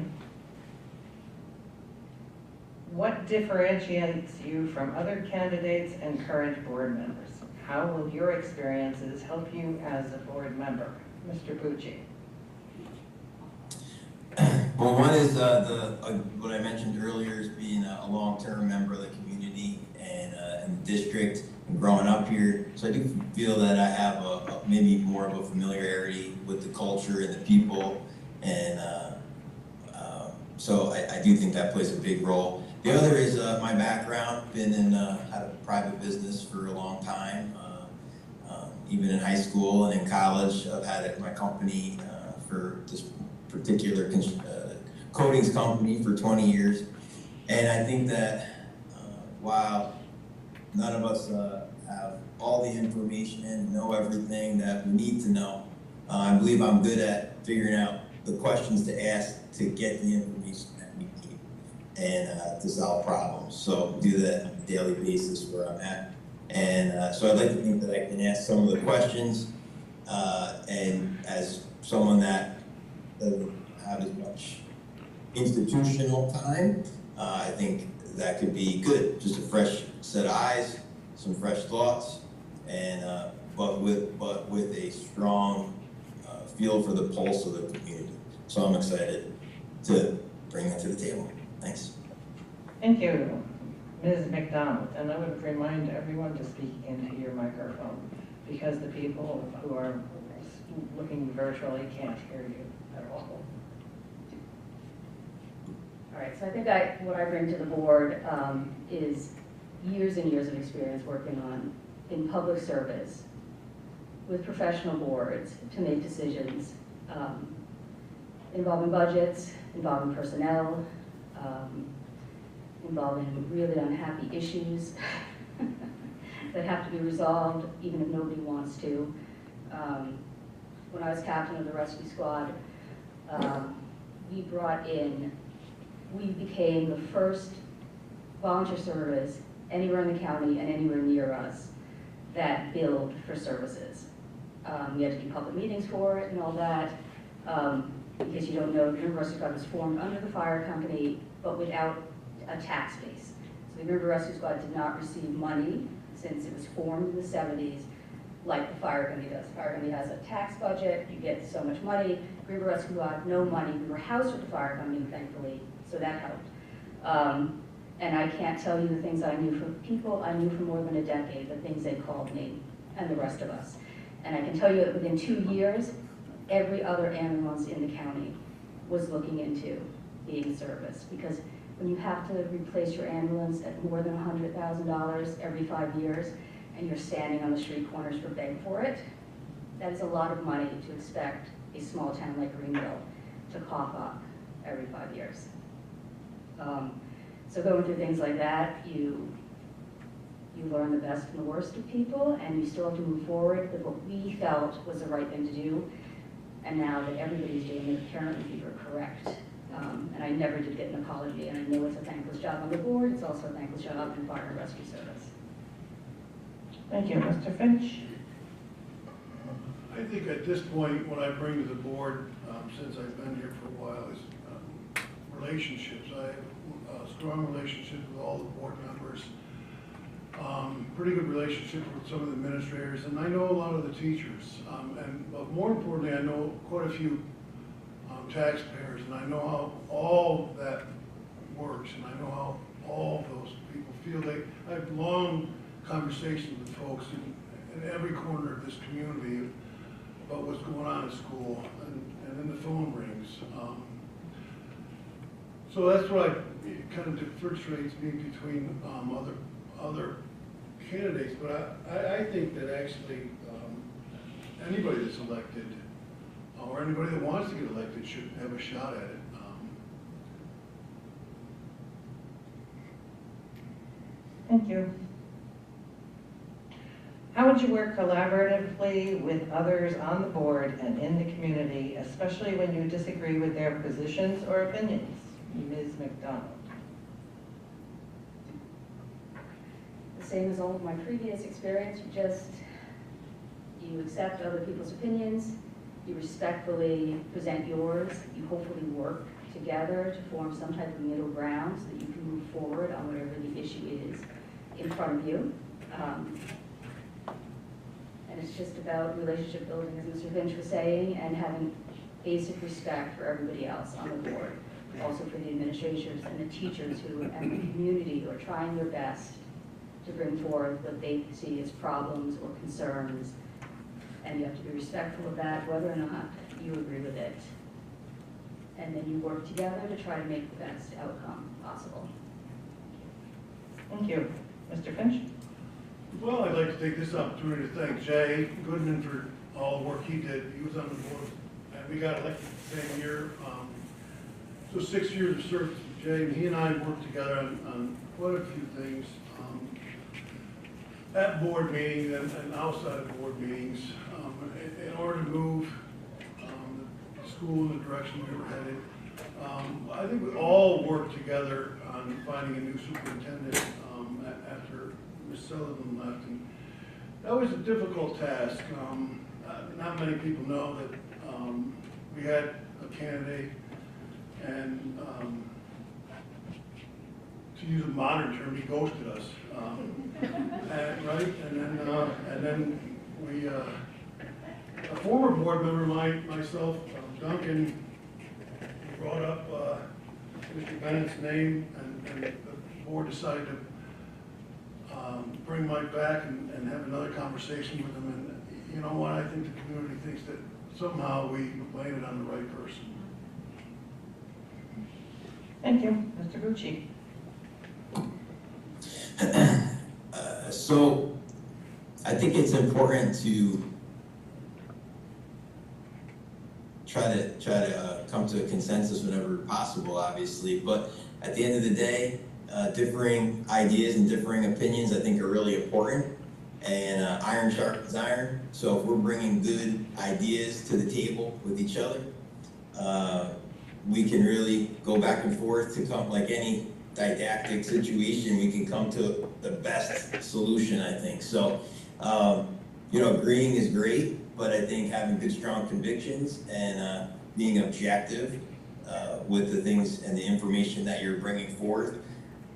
What differentiates you from other candidates and current board members? How will your experiences help you as a board member? Mr. Bucci. Well, one is what I mentioned earlier is being a long-term member of the community and in the district and growing up here. So I do feel that I have maybe more of a familiarity with the culture and the people, and so I do think that plays a big role. The other is my background. Been in had a private business for a long time, even in high school and in college. I've had my company for this particular coatings company for 20 years. And I think that while none of us have all the information and know everything that we need to know, I believe I'm good at figuring out the questions to ask to get the information that we need and to solve problems. So do that on a daily basis where I'm at. And so I'd like to think that I can ask some of the questions, and as someone that doesn't have as much institutional time, I think that could be good. Just a fresh set of eyes, some fresh thoughts, and but with a strong feel for the pulse of the community. So I'm excited to bring that to the table. Thanks. Thank you, Ms. McDonald. And I would remind everyone to speak into your microphone because the people who are looking virtually can't hear you at all. All right, so I think what I bring to the board is years and years of experience working in public service with professional boards to make decisions involving budgets, involving personnel, involving really unhappy issues that have to be resolved even if nobody wants to. When I was captain of the rescue squad, we became the first volunteer service anywhere in the county and anywhere near us that billed for services. We had to do public meetings for it and all that. In case you don't know, the Greenville Rescue Squad was formed under the fire company, but without a tax base. So the Greenville Rescue Squad did not receive money since it was formed in the 70s, like the fire company does. The fire company has a tax budget, you get so much money. Greenville Rescue Squad, no money. We were housed with the fire company, thankfully, so that helped. And I can't tell you the things I knew from people I knew for more than a decade, the things they called me and the rest of us. And I can tell you that within 2 years, every other ambulance in the county was looking into being serviced. Because when you have to replace your ambulance at more than $100,000 every 5 years, and you're standing on the street corners for beg for it, that is a lot of money to expect a small town like Greenville to cough up every 5 years. So going through things like that, you learn the best and the worst of people, and you still have to move forward with what we felt was the right thing to do. And now that everybody's doing it, apparently people are correct. And I never did get an apology, and I know it's a thankless job on the board, it's also a thankless job in fire and rescue service. Thank you. Mr. Finch? I think at this point, what I bring to the board, since I've been here for a while, is relationships. I have a strong relationship with all the board members, pretty good relationship with some of the administrators, and I know a lot of the teachers. But more importantly, I know quite a few taxpayers, and I know how all that works, and I know how all those people feel. I have long conversations with folks in every corner of this community about what's going on at school, and then the phone rings. So that's what it kind of differentiates me between other candidates. But I think that actually anybody that's elected, or anybody that wants to get elected, should have a shot at it. Thank you. How would you work collaboratively with others on the board and in the community, especially when you disagree with their positions or opinions? Ms. McDonald. The same as all of my previous experience, you accept other people's opinions, you respectfully present yours, you hopefully work together to form some type of middle ground so that you can move forward on whatever the issue is in front of you. And it's just about relationship building, as Mr. Finch was saying, and having basic respect for everybody else on the board. Also for the administrators and the teachers and the community who are trying their best to bring forth what they see as problems or concerns. And you have to be respectful of that, whether or not you agree with it. And then you work together to try to make the best outcome possible. Thank you. Mr. Finch? Well, I'd like to take this opportunity to thank Jay Goodman for all the work he did. He was on the board, and we got elected the same year. So 6 years of service with Jay, and he and I worked together on quite a few things at board meetings and outside of board meetings in order to move the school in the direction we were headed. I think we all worked together on finding a new superintendent after Ms. Sullivan left, and that was a difficult task. Not many people know that we had a candidate, and to use a modern term, he ghosted us, right? And then we, a former board member, myself, Duncan, brought up Mr. Bennett's name, and the board decided to bring Mike back and have another conversation with him. And you know what? I think the community thinks that somehow we landed on the right person. Thank you. Mr. Bucci. So I think it's important to try to come to a consensus whenever possible, obviously. But at the end of the day, differing ideas and differing opinions, I think, are really important. And iron sharpens iron. So if we're bringing good ideas to the table with each other, we can really go back and forth to come, like any didactic situation, we can come to the best solution, I think. So, agreeing is great, but I think having good, strong convictions and being objective with the things and the information that you're bringing forth,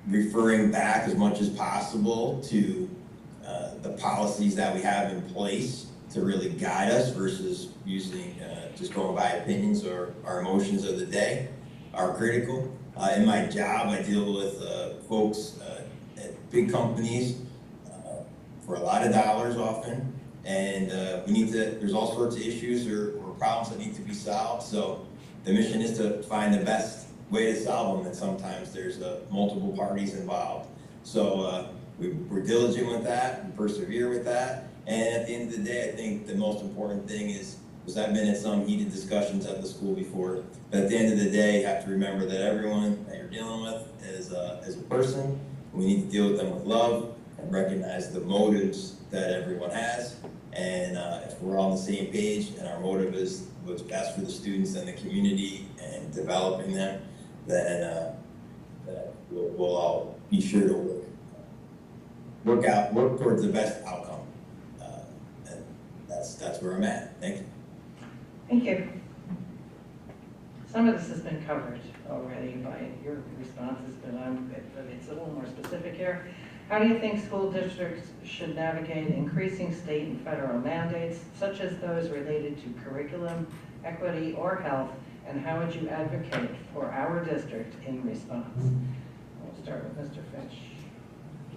referring back as much as possible to the policies that we have in place to really guide us versus using just going by opinions or our emotions of the day are critical. In my job, I deal with folks at big companies for a lot of dollars often, and there's all sorts of issues or problems that need to be solved. So the mission is to find the best way to solve them, and sometimes there's multiple parties involved. So we're diligent with that, we persevere with that, and at the end of the day, I think the most important thing is, because I've been in some heated discussions at the school before, but at the end of the day, you have to remember that everyone that you're dealing with is a person. We need to deal with them with love and recognize the motives that everyone has. And if we're all on the same page and our motive is what's best for the students and the community and developing them, then we'll all be sure to work towards the best outcome. And that's where I'm at. Thank you. Thank you. Some of this has been covered already by your responses, but it's a little more specific here. How do you think school districts should navigate increasing state and federal mandates, such as those related to curriculum, equity, or health, and how would you advocate for our district in response? We'll start with Mr. Fish.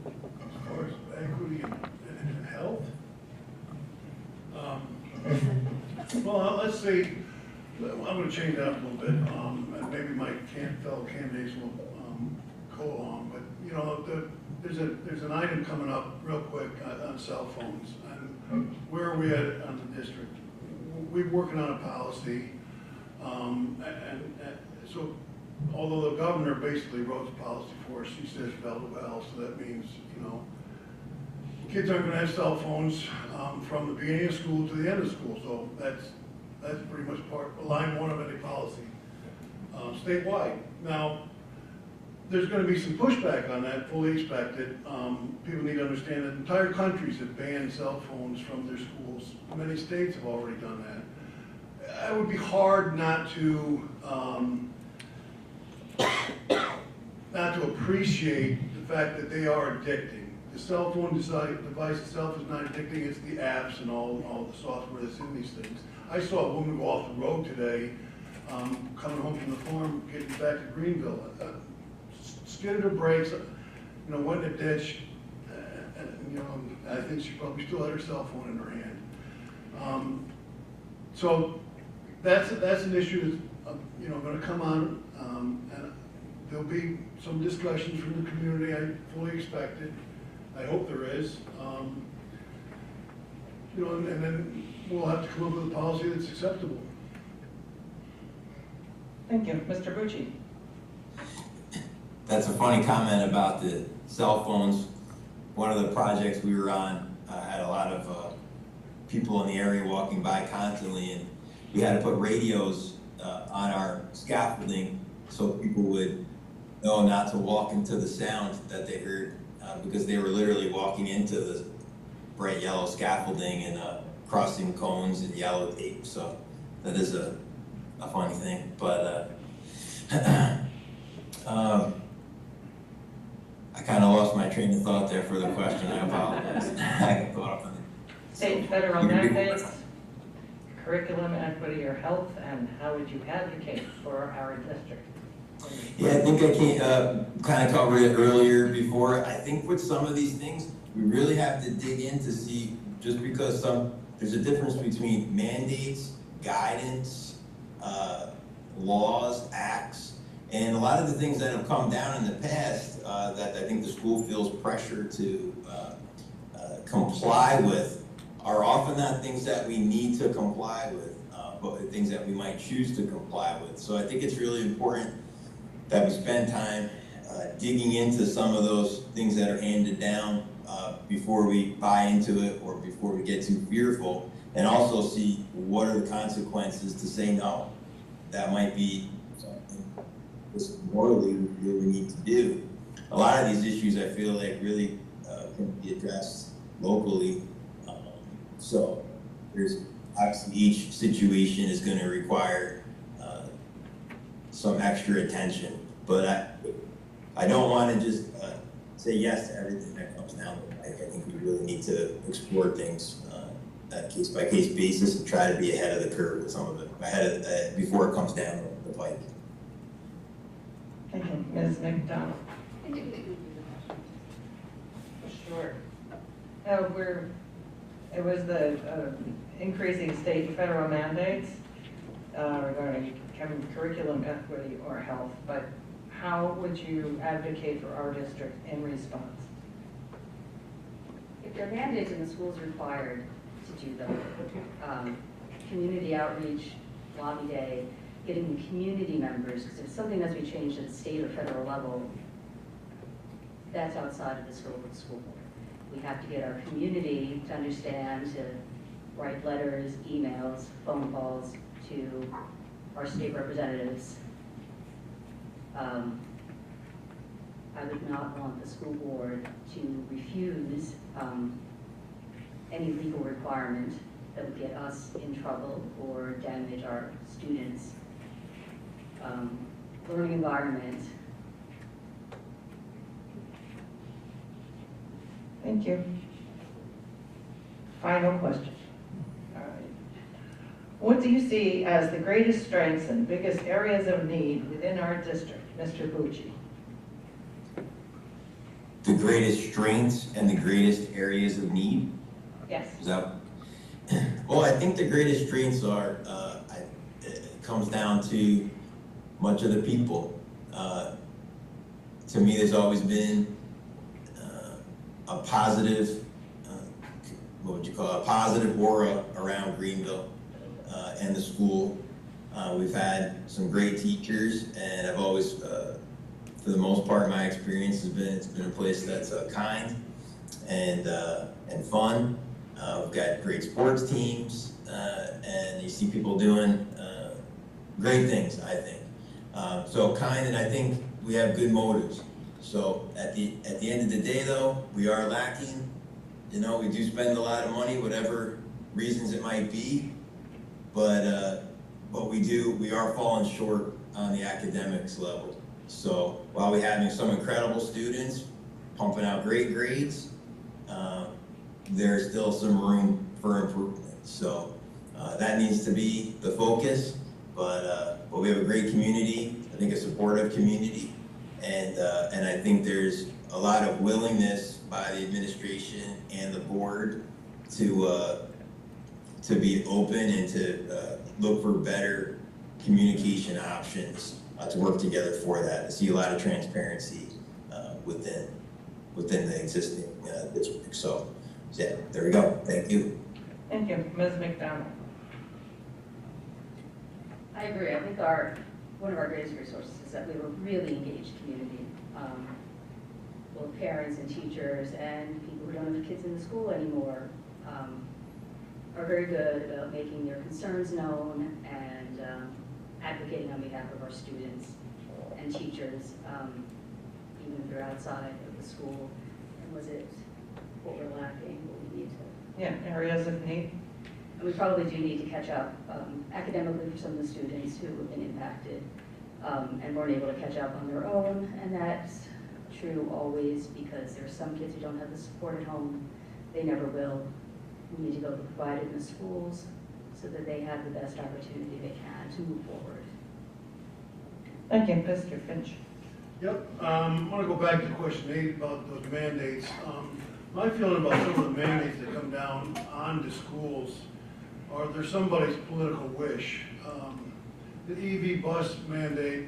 As far as equity and health, well, let's see, I'm going to change that up a little bit, and maybe my fellow candidates will go along, but there's an item coming up real quick on cell phones, and where are we at on the district? We're working on a policy, and so although the governor basically wrote the policy for us, she says well, so that means, kids aren't going to have cell phones from the beginning of school to the end of school, so that's pretty much line one of any policy statewide. Now, there's going to be some pushback on that, fully expected. People need to understand that entire countries have banned cell phones from their schools. Many states have already done that. It would be hard not to appreciate the fact that they are addicting. The cell phone device itself is not addicting, it's the apps and all the software that's in these things. I saw a woman go off the road today, coming home from the farm, getting back to Greenville. Skidded her brakes, went in a ditch, and I think she probably still had her cell phone in her hand. So that's an issue that's going to come on, and there'll be some discussions from the community. I fully expect it. I hope there is. And then we'll have to come up with a policy that's acceptable. Thank you. Mr. Bucci. That's a funny comment about the cell phones. One of the projects we were on had a lot of people in the area walking by constantly, and we had to put radios on our scaffolding so people would know not to walk into the sound that they heard because they were literally walking into the bright yellow scaffolding and crossing cones and yellow tape. So that is a funny thing, but I kind of lost my train of thought there for the question. I apologize. I got caught up in it. State and federal mandates, curriculum, equity, or health, and how would you advocate for our district? Yeah, I think I kind of covered it earlier before. I think with some of these things, we really have to dig in to see, just because there's a difference between mandates, guidance, laws, acts, And a lot of the things that have come down in the past, that I think the school feels pressure to comply with, are often not things that we need to comply with, but things that we might choose to comply with. So I think it's really important that we spend time digging into some of those things that are handed down before we buy into it or before we get too fearful, and also see what are the consequences to say no. That might be something morally we really need to do. A lot of these issues I feel like really can be addressed locally. So there's obviously each situation is going to require some extra attention, but I don't want to just say yes to everything that comes down the pike. I think we really need to explore things at case by case basis and try to be ahead of the curve with some of it before it comes down the pike. Thank you. Ms. McDonald. Sure. It was the increasing state and federal mandates regarding curriculum equity or health, but how would you advocate for our district in response? If they're mandated and the school's required to do them, community outreach, lobby day, getting the community members, because if something has to be changed at the state or federal level, that's outside of the scope of the school board. We have to get our community to understand, to write letters, emails, phone calls to our state representatives. I would not want the school board to refuse any legal requirement that would get us in trouble or damage our students' learning environment. Thank you. Final question. All right. What do you see as the greatest strengths and biggest areas of need within our district, Mr. Bucci? The greatest strengths and the greatest areas of need? Yes. Is that? Well, I think the greatest strengths are, it comes down to much of the people. To me, there's always been a positive, what would you call it, a positive aura around Greenville and the school. We've had some great teachers, and I've always, for the most part, my experience has been, it's been a place that's kind and fun. We've got great sports teams, and you see people doing great things, I think. So kind, and I think we have good motives. So at the end of the day, though, we are lacking. You know, we do spend a lot of money, whatever reasons it might be, but we are falling short on the academics level. So while we're having some incredible students pumping out great grades, there's still some room for improvement. So that needs to be the focus, but we have a great community, I think a supportive community, and I think there's a lot of willingness by the administration and the board to be open and to look for better communication options to work together for that. I see a lot of transparency within the existing district. So yeah, there we go. Thank you. Thank you. Ms. McDonald. I agree. I think one of our greatest resources is that we have a really engaged community. Both parents and teachers and people who don't have kids in the school anymore are very good about making their concerns known and advocating on behalf of our students and teachers, even if they're outside of the school. And was it what we're lacking, what we need to? Yeah, areas of need. And we probably do need to catch up academically for some of the students who have been impacted and weren't able to catch up on their own. And that's true always because there are some kids who don't have the support at home. They never will. We need to go provide it in the schools so that they have the best opportunity they can to move forward. Thank you, Mr. Finch. Yep, I want to go back to question 8 about those mandates. My feeling about some of the mandates that come down on the schools are they're somebody's political wish. The EV bus mandate,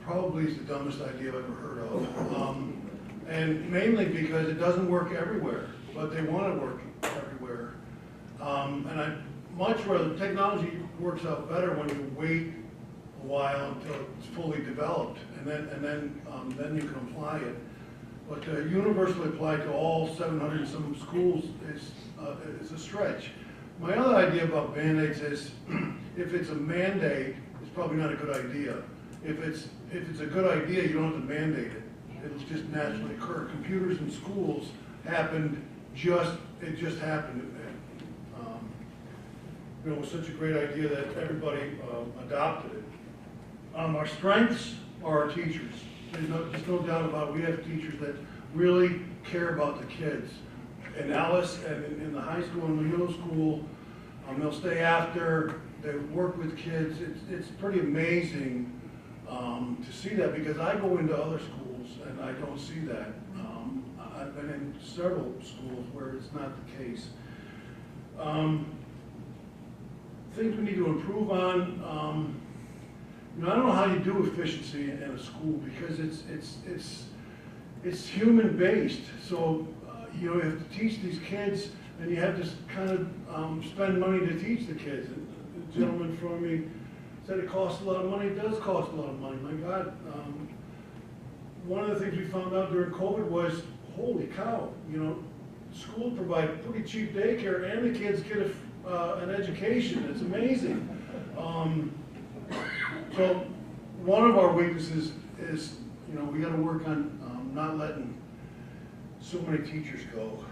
probably is the dumbest idea I've ever heard of. And mainly because it doesn't work everywhere, but they want to work everywhere. And I much rather, technology works out better when you wait a while until it's fully developed, and then you can apply it. But universally applied to all 700 and some schools is a stretch. My other idea about Band-Aids is, if it's a mandate, it's probably not a good idea. If it's a good idea, you don't have to mandate it. It'll just naturally occur. Computers in schools it just happened. It was such a great idea that everybody adopted it. Our strengths are our teachers. There's no doubt about it. We have teachers that really care about the kids. In Alice and in the high school and the middle school, they'll stay after, they work with kids. It's pretty amazing to see that, because I go into other schools and I don't see that. I've been in several schools where it's not the case. Things we need to improve on. I don't know how you do efficiency in a school, because it's human based. So you have to teach these kids, and you have to kind of spend money to teach the kids. And the gentleman from me said it costs a lot of money. It does cost a lot of money. My God, one of the things we found out during COVID was, holy cow, schools provide pretty cheap daycare, and the kids get an education. It's amazing. So one of our weaknesses is, we got to work on not letting so many teachers go.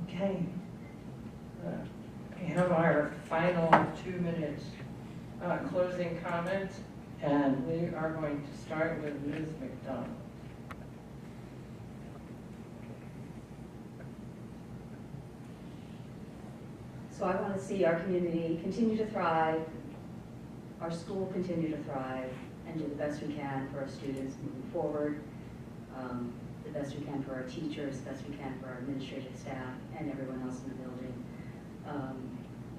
Okay. We have our final 2 minutes closing comments, and we are going to start with Ms. McDonald. So I want to see our community continue to thrive, our school continue to thrive, and do the best we can for our students moving forward, the best we can for our teachers, the best we can for our administrative staff and everyone else in the building,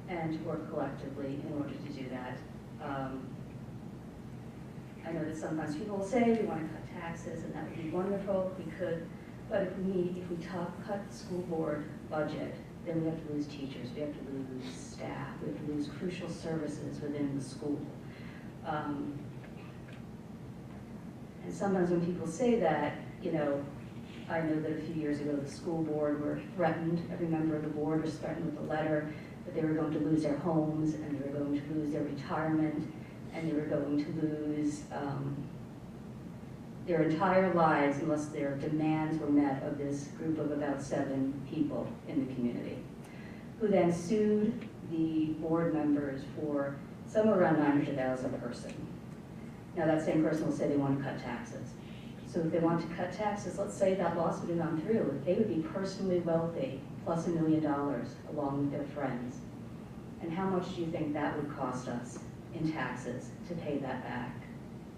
and to work collectively in order to do that. I know that sometimes people will say we want to cut taxes, and that would be wonderful if we could, but if we cut the school board budget, then we have to lose teachers, we have to lose staff, we have to lose crucial services within the school. And sometimes when people say that, I know that a few years ago the school board were threatened, every member of the board was threatened with a letter that they were going to lose their homes, and they were going to lose their retirement, and they were going to lose their entire lives unless their demands were met of this group of about 7 people in the community, who then sued the board members for somewhere around $900,000 a person. Now that same person will say they want to cut taxes. So if they want to cut taxes, let's say that lawsuit had gone through, they would be personally wealthy, plus $1 million, along with their friends. And how much do you think that would cost us in taxes to pay that back?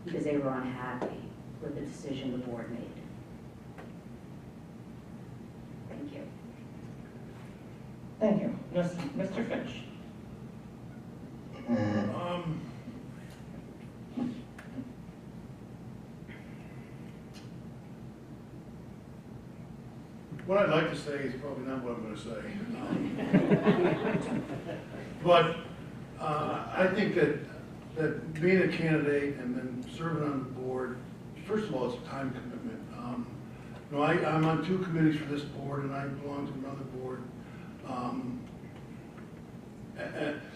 Because they were unhappy with the decision the board made. Thank you. Thank you. Mr. Finch. What I'd like to say is probably not what I'm going to say. But I think that being a candidate and then serving on the board, first of all, it's a time commitment. I'm on 2 committees for this board, and I belong to another board.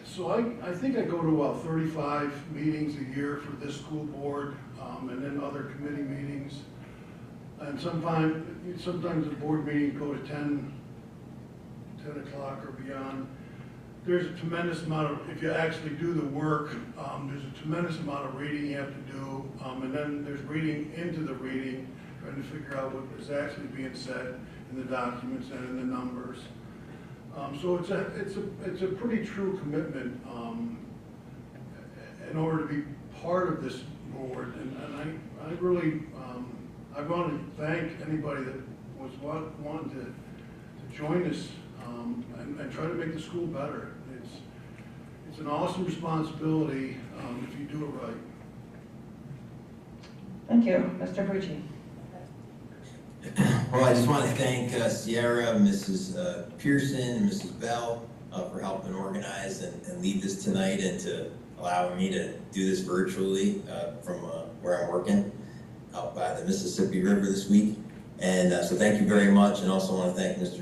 So I think I go to about 35 meetings a year for this school board, and then other committee meetings. And sometimes the board meetings go to 10 o'clock or beyond. There's a tremendous amount of, if you actually do the work, there's a tremendous amount of reading you have to do, and then there's reading into the reading, trying to figure out what is actually being said in the documents and in the numbers. So it's a pretty true commitment in order to be part of this board, and I really I want to thank anybody that was wanting to join us and try to make the school better. It's an awesome responsibility if you do it right. Thank you. Mr. Bucci. Well, I just want to thank Sierra, Mrs. Pearson, and Mrs. Bell for helping organize and lead this tonight, and to allowing me to do this virtually from where I'm working out by the Mississippi River this week. And so thank you very much, and also want to thank Mr.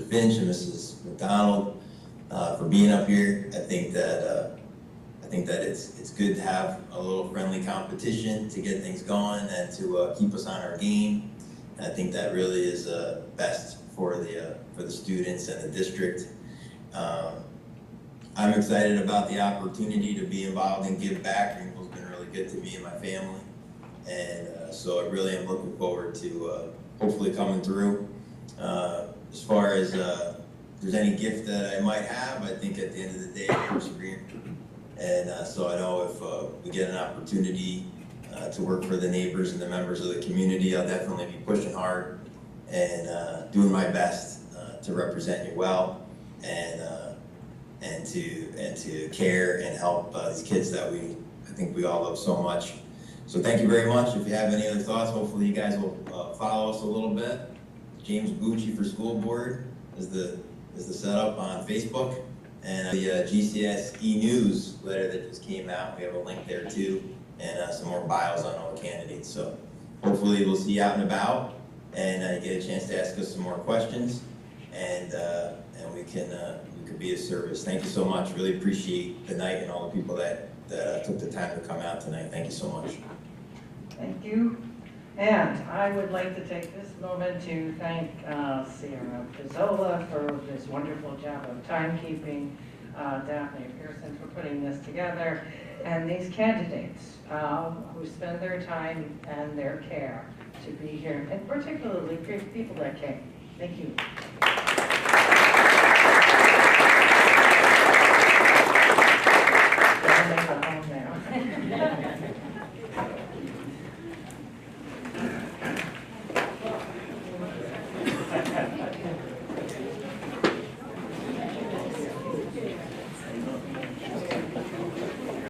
Finch and Mrs. McDonald for being up here. I think that it's good to have a little friendly competition to get things going and to keep us on our game. And I think that really is best for the students and the district. I'm excited about the opportunity to be involved and give back. Greenville's been really good to me and my family, and so I really am looking forward to hopefully coming through. As far as if there's any gift that I might have, I think at the end of the day, persevere. And so I know if we get an opportunity to work for the neighbors and the members of the community, I'll definitely be pushing hard and doing my best to represent you well, and to care and help these kids that I think we all love so much. So thank you very much. If you have any other thoughts, hopefully you guys will follow us a little bit. James Bucci for School Board is the setup on Facebook. And the GCSE newsletter that just came out, we have a link there too, and some more bios on all the candidates. So hopefully we'll see you out and about, and get a chance to ask us some more questions, and we could be of service. Thank you so much. Really appreciate the night and all the people that took the time to come out tonight. Thank you so much. Thank you. And I would like to take this moment to thank Sierra Pizzola for this wonderful job of timekeeping, Daphne Pearson for putting this together, and these candidates who spend their time and their care to be here, and particularly people that came. Thank you.